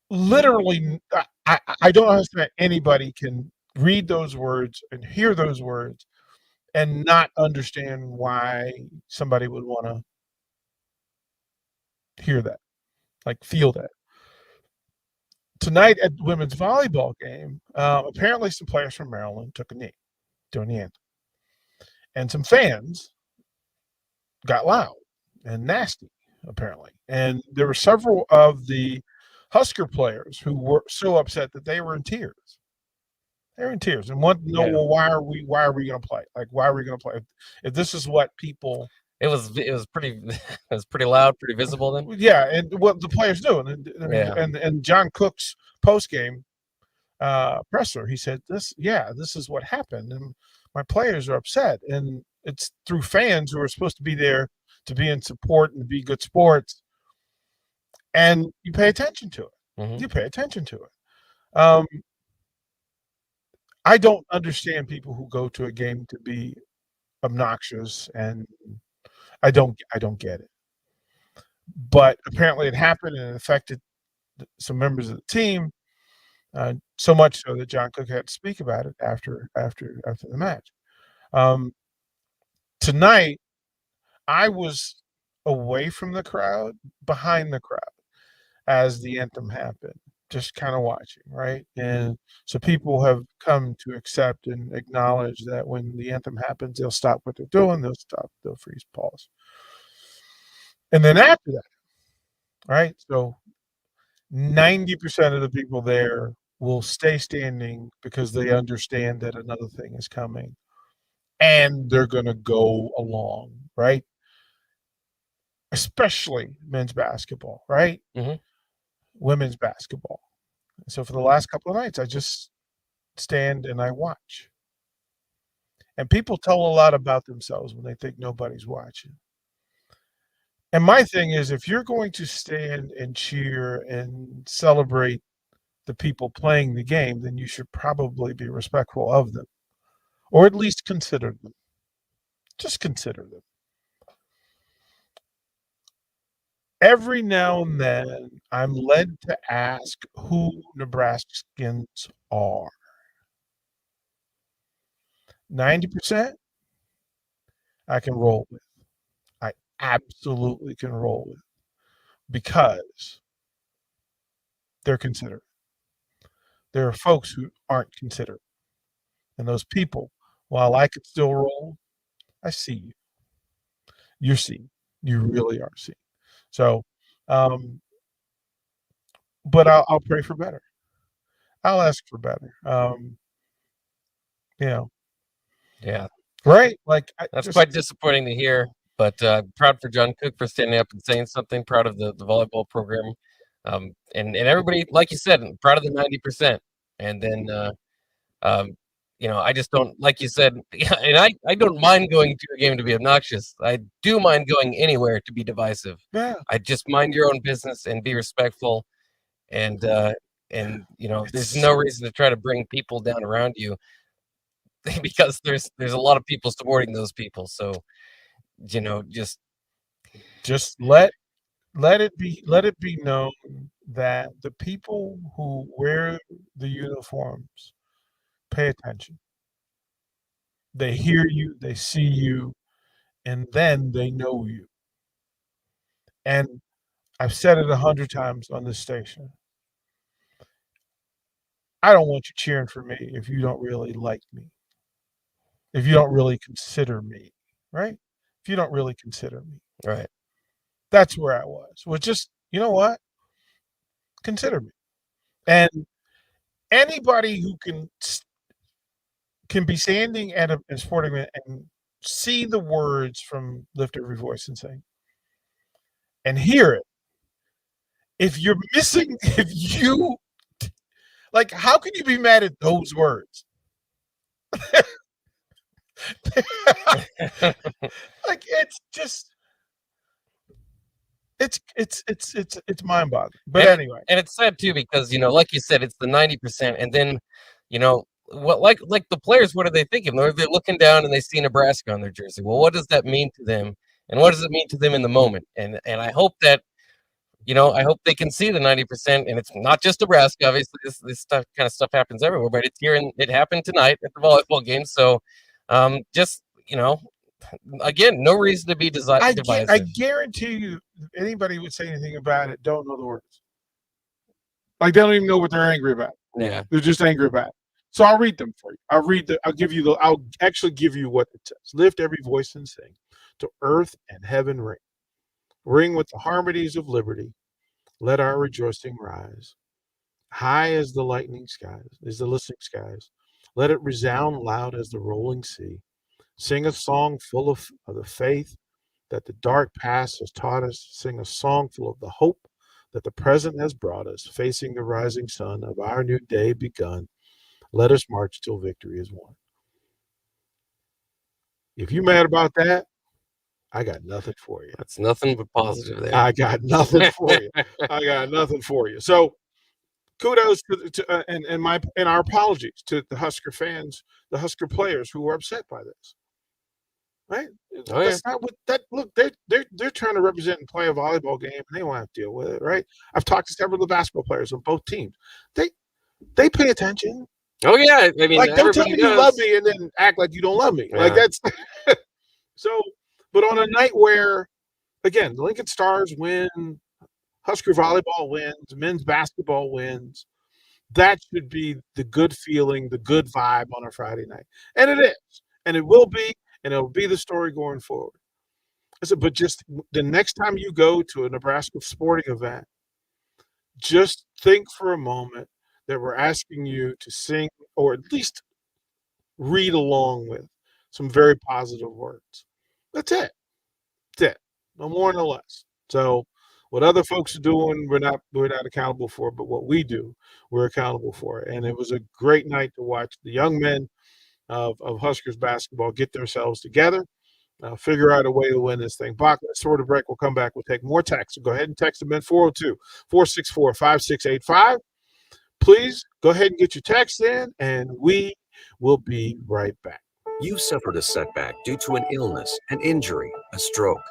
Literally, I don't understand anybody can read those words and hear those words and not understand why somebody would want to hear that, like feel that. Tonight at the women's volleyball game, apparently some players from Maryland took a knee during the anthem. And some fans got loud and nasty, apparently. And there were several of the Husker players who were so upset that they were in tears. They were in tears and wanted to know, well, why are we going to play? Like, why are we going to play? If this is what people... It was pretty loud, pretty visible then. Yeah, and what the players do, and John Cook's postgame presser, he said, "This is what happened, and my players are upset, and it's through fans who are supposed to be there to be in support and to be good sports, and you pay attention to it. Mm-hmm. You pay attention to it. I don't understand people who go to a game to be obnoxious, and I don't get it. But apparently it happened and it affected some members of the team, so much so that John Cook had to speak about it after the match. Tonight, I was away from the crowd, behind the crowd, as the anthem happened, just kind of watching, right? And so people have come to accept and acknowledge that when the anthem happens, they'll stop what they're doing, they'll freeze, pause. And then after that, right? So 90% of the people there will stay standing because they understand that another thing is coming. And they're going to go along, right? Especially men's basketball, right? Mhm. Women's basketball. So for the last couple of nights, I just stand and I watch. And people tell a lot about themselves when they think nobody's watching. And my thing is, if you're going to stand and cheer and celebrate the people playing the game, then you should probably be respectful of them, or at least consider them. Just consider them. Every now and then, I'm led to ask who Nebraskans are. 90%, I can roll with. I absolutely can roll with, because they're considerate. There are folks who aren't considerate. And those people, while I could still roll, I see you. You're seeing. You really are seeing. So, but I'll pray for better. I'll ask for better. Yeah, Right? Like, that's quite disappointing to hear. But proud for John Cook for standing up and saying something. Proud of the volleyball program, and everybody, like you said, proud of the 90%. And then, I just don't, like you said, and I don't mind going to a game to be obnoxious. I do mind going anywhere to be divisive. Yeah. I just mind your own business and be respectful. And there's no reason to try to bring people down around you because there's a lot of people supporting those people. So, just let it be known that the people who wear the uniforms pay attention. They hear you, they see you, and then they know you. And I've said it 100 times on this station. I don't want you cheering for me if you don't really like me. If you don't really consider me, right? If you don't really consider me. right. That's where I was. Well, just, you know what? Consider me. And anybody who can be standing at a sporting event and see the words from Lift Every Voice and Sing and hear it. If you're missing, how can you be mad at those words? It's just, it's mind-boggling. But anyway. And it's sad too, because, like you said, it's the 90%. And then, what, like the players, what are they thinking? They're looking down and they see Nebraska on their jersey. Well, what does that mean to them? And what does it mean to them in the moment? And I hope that, I hope they can see the 90%, and it's not just Nebraska. Obviously, this kind of stuff happens everywhere, but it's here, and it happened tonight at the volleyball game. So, again, no reason to be divisive. I guarantee you, anybody who would say anything about it don't know the words. Like, they don't even know what they're angry about. Yeah, they're just angry about it. So I'll read them for you. I'll actually give you what it says. Lift every voice and sing, to earth and heaven ring. Ring with the harmonies of liberty. Let our rejoicing rise. High as the listening skies. Let it resound loud as the rolling sea. Sing a song full of the faith that the dark past has taught us. Sing a song full of the hope that the present has brought us, facing the rising sun of our new day begun. Let us march till victory is won. If you're mad about that, I got nothing for you. That's nothing but positive there. I got nothing for you. I got nothing for you. So kudos and our apologies to the Husker fans, the Husker players who were upset by this. right? Oh, yeah. That's not what that look. They're trying to represent and play a volleyball game, and they don't have to deal with it, right? I've talked to several of the basketball players on both teams. They pay attention. Oh, yeah. I mean, Like, don't tell everybody me you does. love me and then act like you don't love me. Like, Yeah. that's so. But on a night where, again, the Lincoln Stars win, Husker volleyball wins, men's basketball wins, that should be the good feeling, the good vibe on a Friday night. And it is. And it will be. And it'll be the story going forward. I said, but just the next time you go to a Nebraska sporting event, just think for a moment that we're asking you to sing or at least read along with some very positive words. That's it. That's it. No more, no less. So what other folks are doing, we're not accountable for, but what we do, we're accountable for. And it was a great night to watch the young men of Huskers basketball get themselves together, figure out a way to win this thing. Bach, let's sort of break. We'll come back. We'll take more texts. So go ahead and text them in 402-464-5685. Please go ahead and get your text in, and we will be right back. You suffered a setback due to an illness, an injury, a stroke.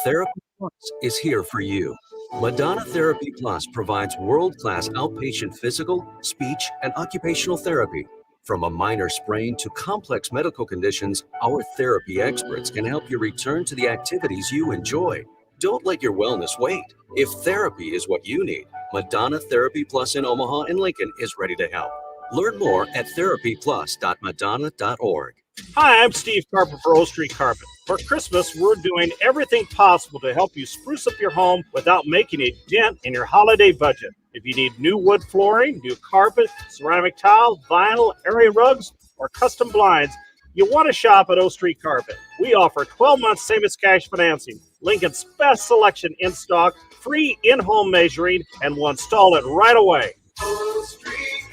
Therapy Plus is here for you. Madonna Therapy Plus provides world-class outpatient physical, speech, and occupational therapy. From a minor sprain to complex medical conditions, our therapy experts can help you return to the activities you enjoy. Don't let your wellness wait. If therapy is what you need, Madonna Therapy Plus in Omaha and Lincoln is ready to help. Learn more at therapyplus.madonna.org. Hi, I'm Steve Carpet for O Street Carpet. For Christmas, we're doing everything possible to help you spruce up your home without making a dent in your holiday budget. If you need new wood flooring, new carpet, ceramic tile, vinyl, area rugs, or custom blinds, you want to shop at O Street Carpet. We offer 12-month same-as-cash financing, Lincoln's best selection in stock, free in-home measuring, and we'll install it right away.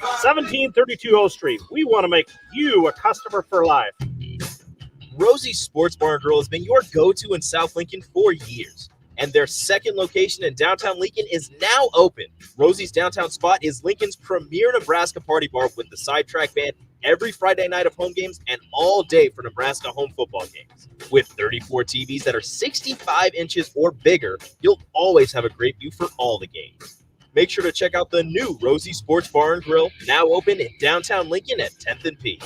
1732 O Street. We want to make you a customer for life. Rosie's Sports Bar and Grill has been your go-to in South Lincoln for years, and their second location in downtown Lincoln is now open. Rosie's downtown spot is Lincoln's premier Nebraska party bar with the sidetrack band every Friday night of home games and all day for Nebraska home football games. With 34 TVs that are 65 inches or bigger, you'll always have a great view for all the games. Make sure to check out the new Rosie Sports Bar and Grill, now open in downtown Lincoln at 10th and P.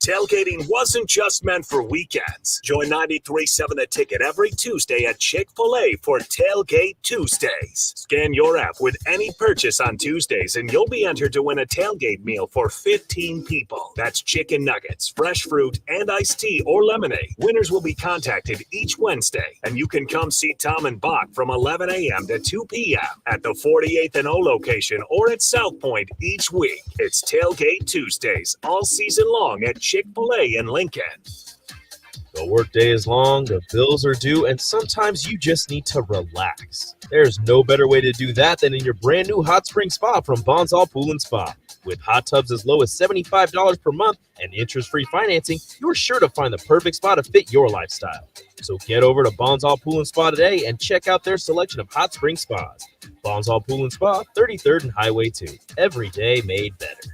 Tailgating wasn't just meant for weekends. Join 93.7 The Ticket every Tuesday at Chick-fil-A for Tailgate Tuesdays. Scan your app with any purchase on Tuesdays and you'll be entered to win a tailgate meal for 15 people. That's chicken nuggets, fresh fruit, and iced tea or lemonade. Winners will be contacted each Wednesday, and you can come see Tom and Bach from 11 a.m. to 2 p.m. at the 48th and O location or at South Point each week. It's Tailgate Tuesdays all season long at Chick-fil-A in Lincoln. The workday is long, the bills are due, and sometimes you just need to relax. There's no better way to do that than in your brand new hot spring spa from Bonsall Pool and Spa. With hot tubs as low as $75 per month and interest-free financing, you're sure to find the perfect spa to fit your lifestyle. So get over to Bonsall Pool and Spa today and check out their selection of hot spring spas. Bonsall Pool and Spa, 33rd and Highway 2. Every day made better.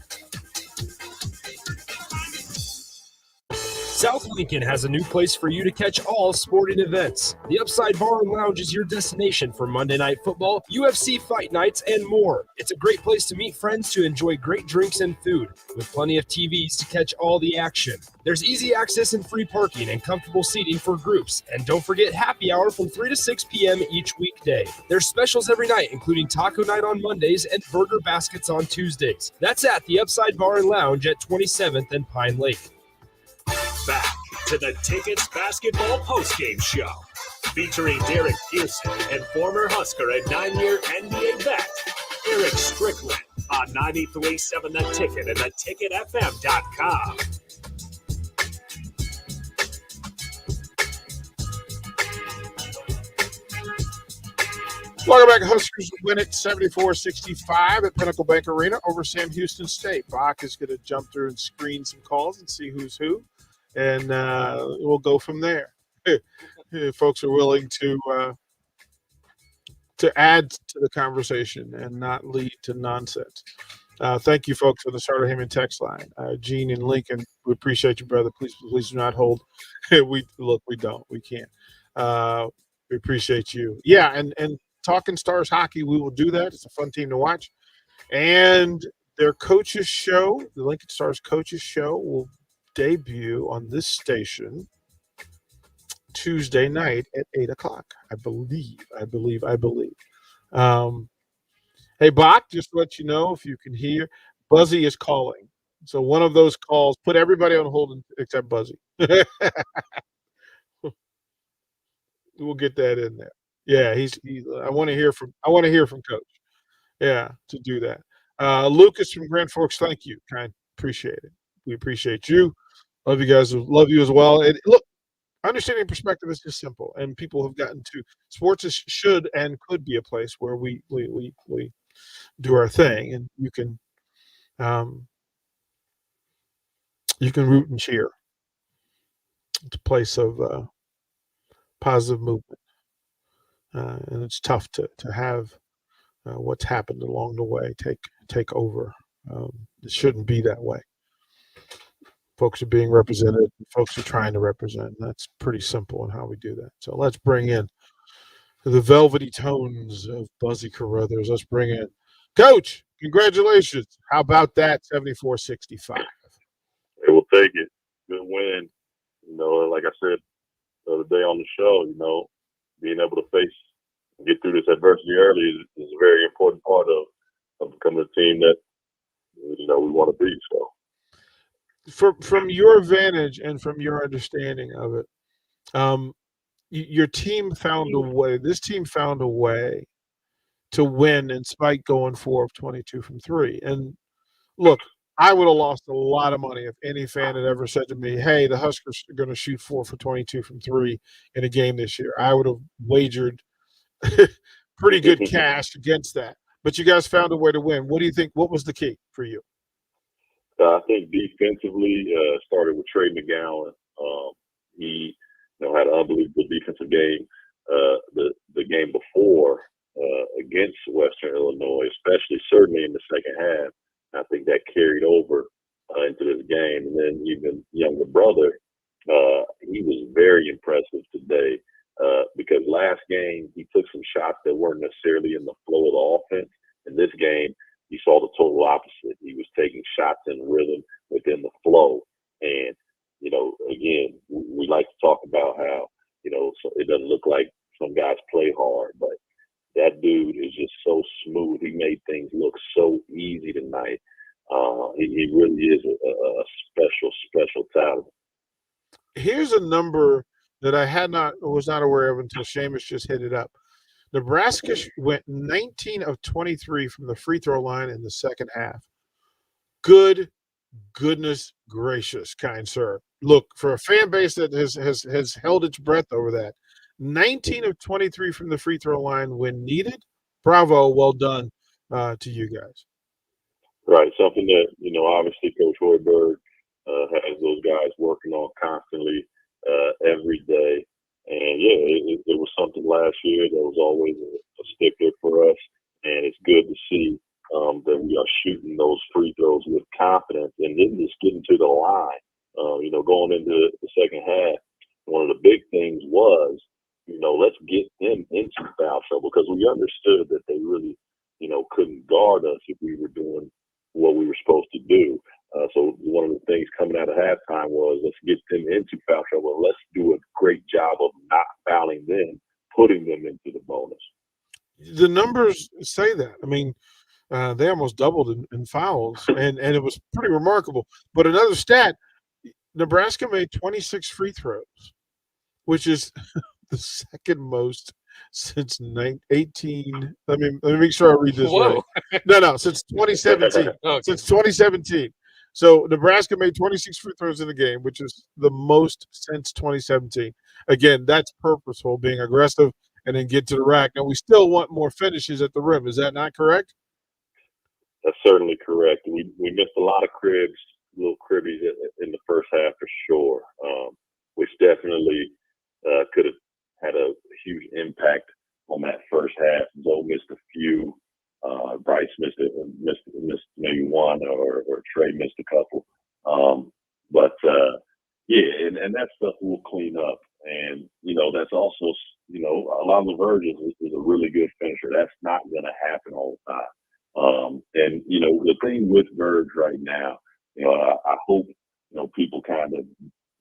South Lincoln has a new place for you to catch all sporting events. The Upside Bar and Lounge is your destination for Monday Night Football, UFC fight nights, and more. It's a great place to meet friends to enjoy great drinks and food, with plenty of TVs to catch all the action. There's easy access and free parking and comfortable seating for groups. And don't forget happy hour from 3 to 6 p.m. each weekday. There's specials every night, including taco night on Mondays and burger baskets on Tuesdays. That's at the Upside Bar and Lounge at 27th and Pine Lake. Back to the Tickets Basketball Postgame Show, featuring Derek Pearson and former Husker and 9-year NBA vet, Erick Strickland on 93.7 The Ticket and theticketfm.com. Welcome back. Huskers win it 74-65 at Pinnacle Bank Arena over Sam Houston State. Bach is going to jump through and screen some calls and see who's who, and we'll go from there. If folks are willing to add to the conversation and not lead to nonsense. Thank you, folks, for the Starter Heyman text line. Gene and Lincoln, we appreciate you, brother. Please do not hold. We don't. We can't. We appreciate you. Yeah, and Talking Stars Hockey, we will do that. It's a fun team to watch. And their coaches show, the Lincoln Stars coaches show, will debut on this station Tuesday night at 8:00. I believe. Hey, Bach, just to let you know, if you can hear, Buzzy is calling. So one of those calls, put everybody on hold except Buzzy. We'll get that in there. Yeah, he's I want to hear from Coach. Yeah, to do that. Lucas from Grand Forks, thank you. Appreciate it. We appreciate you. Love you guys. Love you as well. And look, understanding perspective is just simple, and people have gotten to sports should and could be a place where we do our thing, and you can root and cheer. It's a place of positive movement, and it's tough to have what's happened along the way take over. It shouldn't be that way. Folks are being represented. Folks are trying to represent. That's pretty simple in how we do that. So let's bring in the velvety tones of Buzzy Carruthers. Let's bring in Coach. Congratulations. How about that? 74-65. They will take it. Good win. Like I said the other day on the show, being able to get through this adversity early is a very important part of becoming a team that we want to be. So, from your vantage and from your understanding of it, your team found a way. This team found a way to win in spite going 4 of 22 from 3. And look, I would have lost a lot of money if any fan had ever said to me, "Hey, the Huskers are going to shoot 4 for 22 from 3 in a game this year." I would have wagered pretty good cash against that. But you guys found a way to win. What do you think? What was the key for you? I think defensively, started with Trey McGowan. He, had an unbelievable defensive game the game before against Western Illinois, certainly in the second half. I think that carried over into this game. And then even younger brother, he was very impressive today because last game he took some shots that weren't necessarily in the flow of the offense. In this game, you saw the total opposite. He was taking shots in rhythm within the flow. And, again, we like to talk about how, so it doesn't look like some guys play hard, but that dude is just so smooth. He made things look so easy tonight. He really is a special talent. Here's a number that I was not aware of until Seamus just hit it up. Nebraska went 19 of 23 from the free throw line in the second half. Goodness gracious, kind sir. Look, for a fan base that has held its breath over that, 19 of 23 from the free throw line when needed. Bravo, well done to you guys. Right, something that, obviously Coach Hoiberg has those guys working on constantly every day. And, yeah, it was something last year that was always a stickler for us. And it's good to see that we are shooting those free throws with confidence and then just getting to the line. Going into the second half, one of the big things was, let's get them into foul trouble because we understood that they really, couldn't guard us if we were doing what we were supposed to do. So one of the things coming out of halftime was let's get them into foul trouble. Let's do a great job of not fouling them, putting them into the bonus. The numbers say that. I mean, they almost doubled in fouls, and it was pretty remarkable. But another stat, Nebraska made 26 free throws, which is the second most since 18. Let me make sure I read this right. No, since 2017. Okay. Since 2017. So Nebraska made 26 free throws in the game, which is the most since 2017. Again, that's purposeful, being aggressive, and then get to the rack. Now, we still want more finishes at the rim. Is that not correct? That's certainly correct. We missed a lot of little cribbies in the first half for sure, which definitely could have had a huge impact on that first half. Zoe missed a few. Bryce missed maybe one one, or Trey missed a couple. Yeah, and that stuff we'll clean up. And, that's also, Alonzo Verge is a really good finisher. That's not going to happen all the time. And, the thing with Verge right now, I hope, people kind of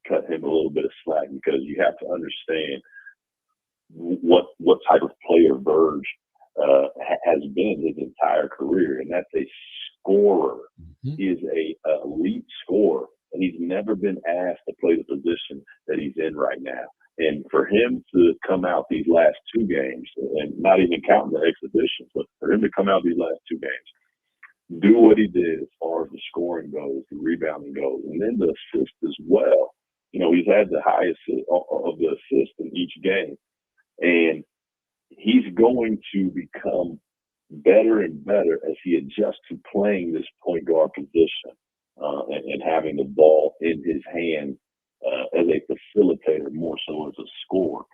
cut him a little bit of slack, because you have to understand what type of player Verge has been his entire career, and that's a scorer. He is a elite scorer, and he's never been asked to play the position that he's in right now. And for him to come out these last two games, and not even counting the exhibitions, but for him to come out these last two games, do what he did as far as the scoring goes, the rebounding goes, and then the assist as well. He's had the highest of the assists in each game, and he's going to become better and better as he adjusts to playing this point guard position and having the ball in his hand as a facilitator more so as a scorer.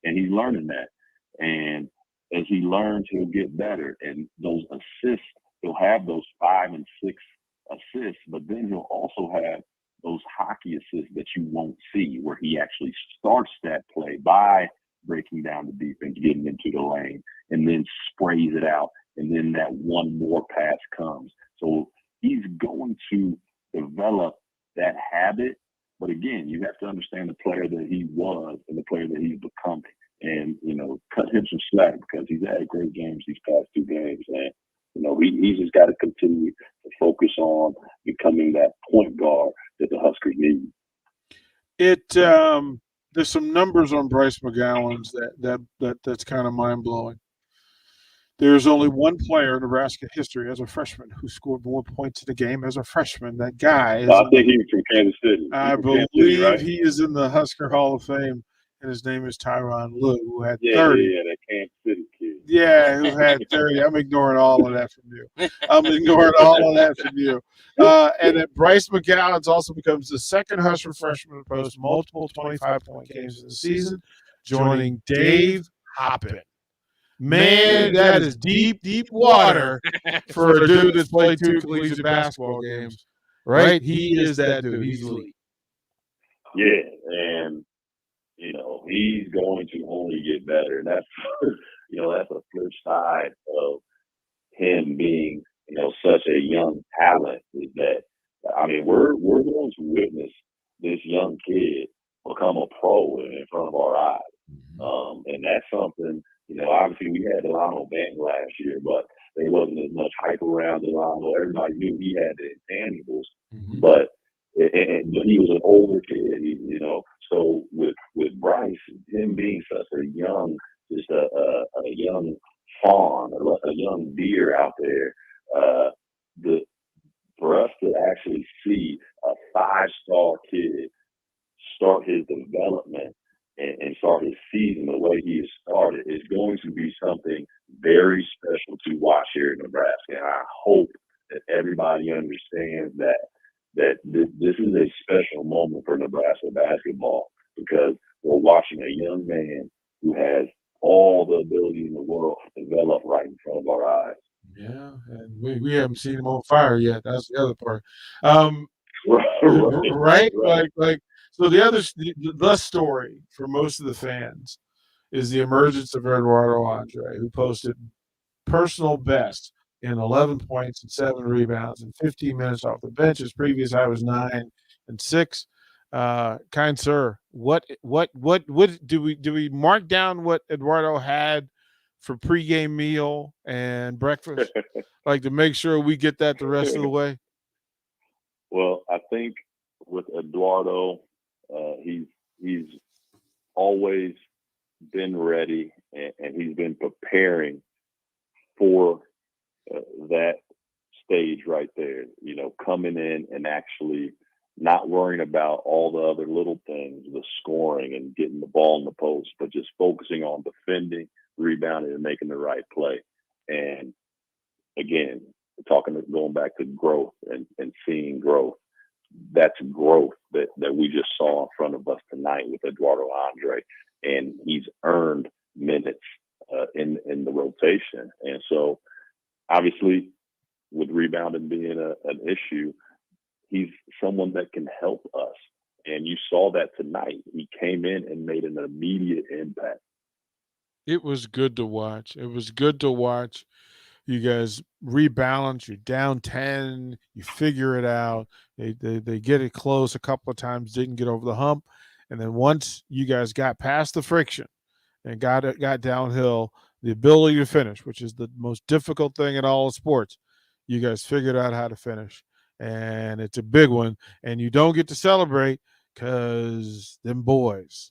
And he's learning that. And as he learns, he'll get better. And those assists, he'll have those 5 and 6 assists, but then he'll also have those hockey assists that you won't see, where he actually starts that play by breaking down the defense, getting into the lane, and then sprays it out, and then that one more pass comes. So he's going to develop that habit. But again, you have to understand the player that he was and the player that he's becoming, and cut him some slack, because he's had great games these past two games, and he's just got to continue to focus on becoming that point guard that the Huskers need. There's some numbers on Bryce McGowan's that's kind of mind-blowing. There's only one player in Nebraska history as a freshman who scored more points in a game as a freshman. That guy is. I think he's from Kansas City. I believe right? He is in the Husker Hall of Fame, and his name is Tyronn Lue, who had 30. Yeah, that Kansas City kid. Yeah, who had 30. I'm ignoring all of that from you. And then Bryce McGowan also becomes the second Husker freshman to post multiple 25-point games in the season, joining Dave Hoppin. Man, that is deep, deep water for a dude that's played 2 collegiate basketball games, right? He is that dude. He's elite. Yeah, and, he's going to only get better. And that's, that's a flip side of him being, such a young talent, is that, we're going to witness this young kid become a pro in front of our eyes. And that's something, obviously we had Delano Banton last year, but there wasn't as much hype around Delano. Everybody knew he had the intangibles, but he was an older kid, So with Bryce, him being such a young, just a young fawn, a young deer out there, for us to actually see a 5-star kid start his development and start his season the way he has started is going to be something very special to watch here in Nebraska. And I hope that everybody understands that this is a special moment for Nebraska basketball, because we're watching a young man who has all the ability in the world develop right in front of our eyes. Yeah, and we haven't seen him on fire yet. That's the other part. Right? Like so the story for most of the fans is the emergence of Eduardo Andre, who posted personal best in 11 points and 7 rebounds and 15 minutes off the bench. His previous high was 9 and 6. Kind sir, what do we mark down what Eduardo had for pregame meal and breakfast, like to make sure we get that the rest of the way? Well, I think with Eduardo, he's always been ready, and he's been preparing for that stage right there, coming in and actually not worrying about all the other little things, the scoring and getting the ball in the post, but just focusing on defending, rebounding, and making the right play. And again, going back to growth and seeing growth, that's growth that we just saw in front of us tonight with Eduardo Andre, and he's earned minutes in the rotation. And so obviously with rebounding being an issue, he's someone that can help us. And you saw that tonight. He came in and made an immediate impact. It was good to watch. It was good to watch. You guys rebalance. You're down 10. You figure it out. They get it close a couple of times, didn't get over the hump. And then once you guys got past the friction and got downhill, the ability to finish, which is the most difficult thing in all of sports, you guys figured out how to finish. And it's a big one. And you don't get to celebrate because them boys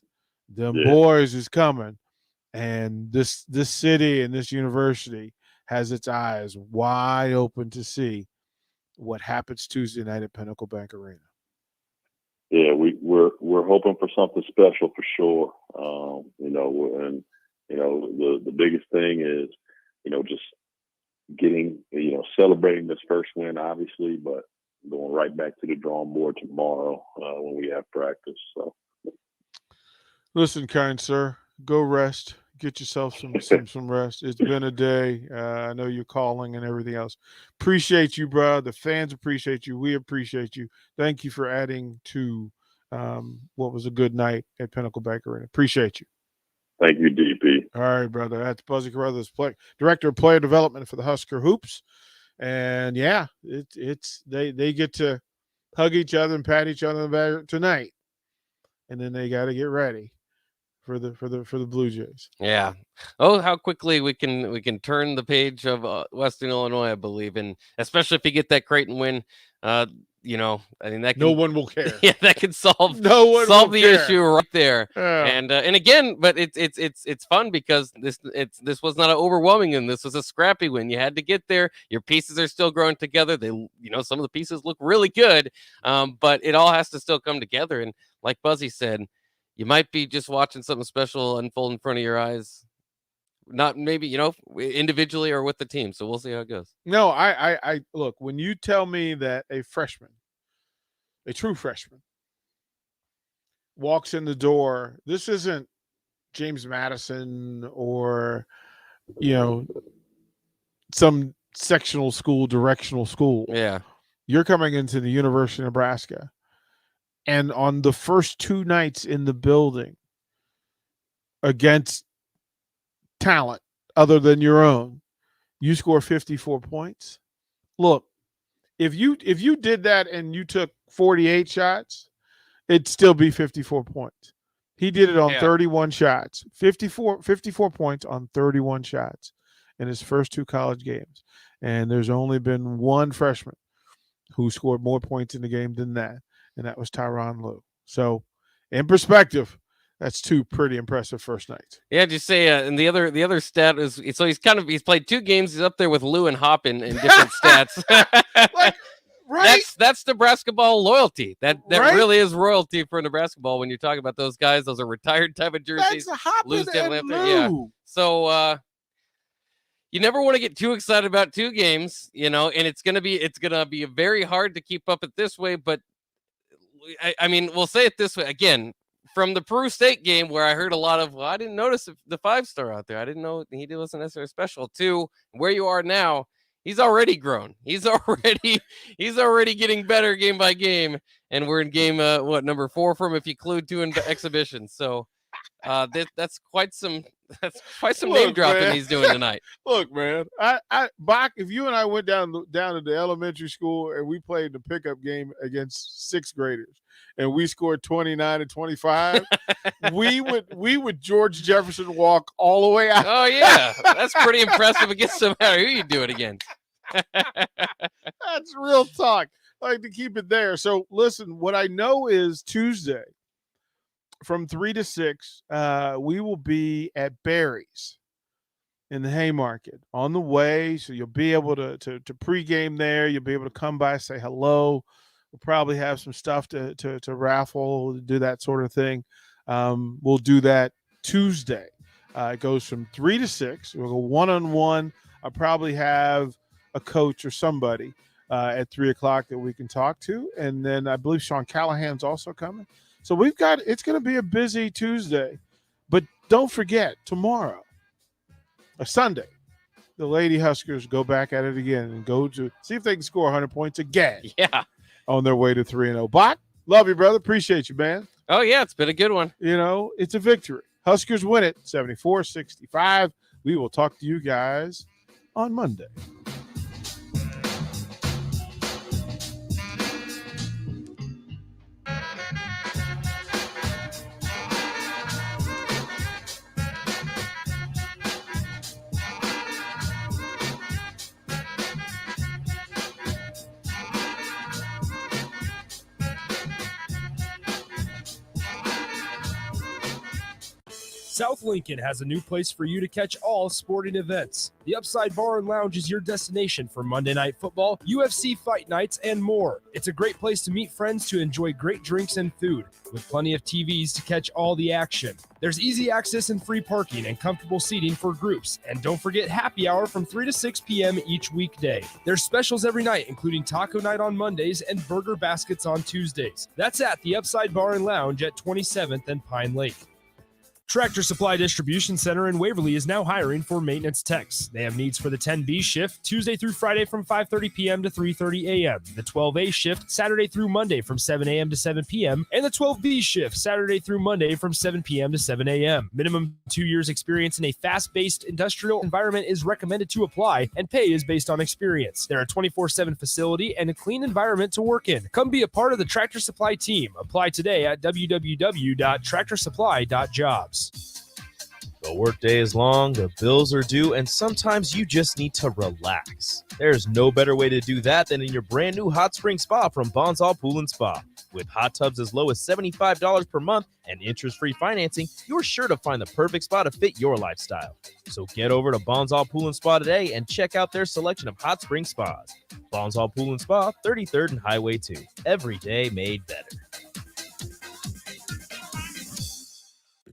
is coming. And this city and this university has its eyes wide open to see what happens Tuesday night at Pinnacle Bank Arena. Yeah, we're hoping for something special for sure. The biggest thing is, just getting, celebrating this first win, obviously, but going right back to the drawing board tomorrow when we have practice. So, listen, kind sir, go rest. Get yourself some rest. It's been a day. I know you're calling and everything else. Appreciate you, bro. The fans appreciate you. We appreciate you. Thank you for adding to what was a good night at Pinnacle Bank Arena. Appreciate you. Thank you, DP. All right, brother. That's Buzzy Carruthers, Director of Player Development for the Husker Hoops. And yeah, they get to hug each other and pat each other on the back tonight. And then they got to get ready for the Blue Jays. Yeah. Oh, how quickly we can turn the page of Western Illinois, I believe, and especially if you get that Creighton win. I mean, that can, no one will care. Yeah, that can solve the issue right there. Yeah. And again, but it's fun because this was not an overwhelming win. This was a scrappy win. You had to get there. Your pieces are still growing together. They, some of the pieces look really good, but it all has to still come together. And like Buzzy said, you might be just watching something special unfold in front of your eyes. Not maybe, individually or with the team. So we'll see how it goes. No, I look, when you tell me that a true freshman, walks in the door, this isn't James Madison or, some sectional school, directional school. Yeah. You're coming into the University of Nebraska. And on the first two nights in the building against talent other than your own, you score 54 points. Look, if you did that and you took 48 shots, it'd still be 54 points. He did it on 31 shots, 54 points on 31 shots in his first two college games. And there's only been one freshman who scored more points in the game than that, and that was Tyronn Lue. So, in perspective, that's two pretty impressive first nights. Yeah, just say, and the other stat is, so he's played two games. He's up there with Lou and Hoppin in different stats. Right? That's Nebraska ball loyalty. That right? really is royalty for Nebraska ball when you talk about those guys. Those are retired type of jerseys. That's Hoppin and Lou. Yeah. So you never want to get too excited about two games, and it's gonna be very hard to keep up it this way. But I mean, we'll say it this way again. From the Peru State game, where I heard a lot of, I didn't notice the 5-star out there. I didn't know he wasn't necessarily special. To where you are now, he's already grown. He's already getting better game by game, and we're in game number 4 from if you include 2 in exhibitions. So that's quite some name dropping he's doing tonight. Look, man, Bach, if you and I went down to the elementary school and we played the pickup game against 6th graders and we scored 29 and 25, we would George Jefferson walk all the way out. Oh yeah, that's pretty impressive against no matter who you do it against. That's real talk. I like to keep it there. So listen, what I know is Tuesday, from 3 to 6, we will be at Barry's in the Haymarket on the way. So you'll be able to pregame there. You'll be able to come by, say hello. We'll probably have some stuff to raffle, do that sort of thing. We'll do that Tuesday. It goes from 3 to 6. We'll go one-on-one. I'll probably have a coach or somebody at 3 o'clock that we can talk to. And then I believe Sean Callahan's also coming. So it's going to be a busy Tuesday, but don't forget tomorrow, a Sunday, the Lady Huskers go back at it again and go to see if they can score 100 points again. Yeah. On their way to 3-0. Bach, love you, brother. Appreciate you, man. Oh, yeah, it's been a good one. You know, it's a victory. Huskers win it 74-65. We will talk to you guys on Monday. South Lincoln has a new place for you to catch all sporting events. The Upside Bar and Lounge is your destination for Monday Night Football, UFC fight nights, and more. It's a great place to meet friends to enjoy great drinks and food, with plenty of TVs to catch all the action. There's easy access and free parking and comfortable seating for groups. And don't forget happy hour from 3 to 6 p.m. each weekday. There's specials every night, including taco night on Mondays and burger baskets on Tuesdays. That's at the Upside Bar and Lounge at 27th and Pine Lake. Tractor Supply Distribution Center in Waverly is now hiring for maintenance techs. They have needs for the 10B shift, Tuesday through Friday from 5:30 p.m. to 3:30 a.m., the 12A shift, Saturday through Monday from 7 a.m. to 7 p.m., and the 12B shift, Saturday through Monday from 7 p.m. to 7 a.m. Minimum 2 years experience in a fast-paced industrial environment is recommended to apply, and pay is based on experience. They're a 24/7 facility and a clean environment to work in. Come be a part of the Tractor Supply team. Apply today at www.tractorsupply.jobs. The workday is long, the bills are due, and sometimes you just need to relax. There's no better way to do that than in your brand new hot spring spa from Bonsall Pool and Spa. With hot tubs as low as $75 per month and interest-free financing, you're sure to find the perfect spa to fit your lifestyle. So get over to Bonsall Pool and Spa today and check out their selection of hot spring spas. Bonsall Pool and Spa, 33rd and Highway 2. Every day made better.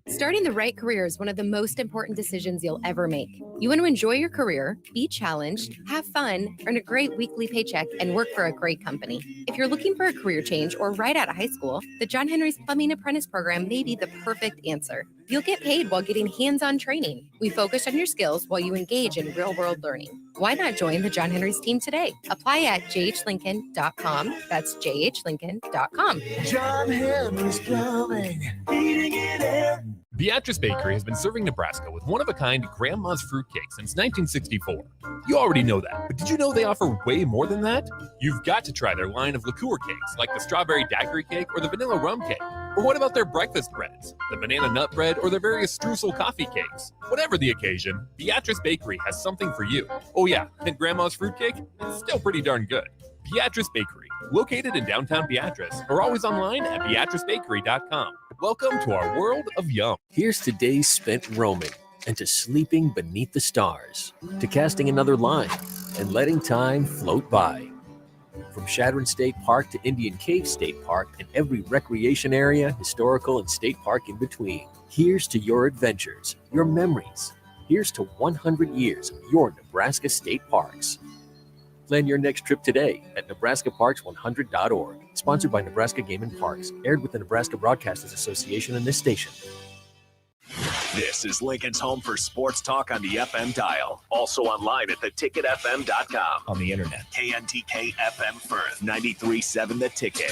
Starting the right career is one of the most important decisions you'll ever make. You want to enjoy your career, be challenged, have fun, earn a great weekly paycheck, and work for a great company. If you're looking for a career change or right out of high school, the John Henry's Plumbing Apprentice Program may be the perfect answer. You'll get paid while getting hands-on training. We focus on your skills while you engage in real-world learning. Why not join the John Henry's team today? Apply at jhlincoln.com. That's jhlincoln.com. John Henry's Plumbing, heating and air. Beatrice Bakery has been serving Nebraska with one-of-a-kind Grandma's Fruitcake since 1964. You already know that, but did you know they offer way more than that? You've got to try their line of liqueur cakes, like the strawberry daiquiri cake or the vanilla rum cake. Or what about their breakfast breads, the banana nut bread, or their various streusel coffee cakes? Whatever the occasion, Beatrice Bakery has something for you. Oh yeah, and Grandma's Fruitcake? It's still pretty darn good. Beatrice Bakery, located in downtown Beatrice, or always online at beatricebakery.com. Welcome to our world of yum. Here's to days spent roaming, and to sleeping beneath the stars, to casting another line, and letting time float by. From Shadron State Park to Indian Cave State Park and every recreation area, historical, and state park in between. Here's to your adventures, your memories. Here's to 100 years of your Nebraska state parks. Plan your next trip today at nebraskaparks100.org. Sponsored by Nebraska Game and Parks. Aired with the Nebraska Broadcasters Association and this station. This is Lincoln's home for sports talk on the FM dial. Also online at theticketfm.com. On the internet. KNTK FM Firth, 93.7 The Ticket.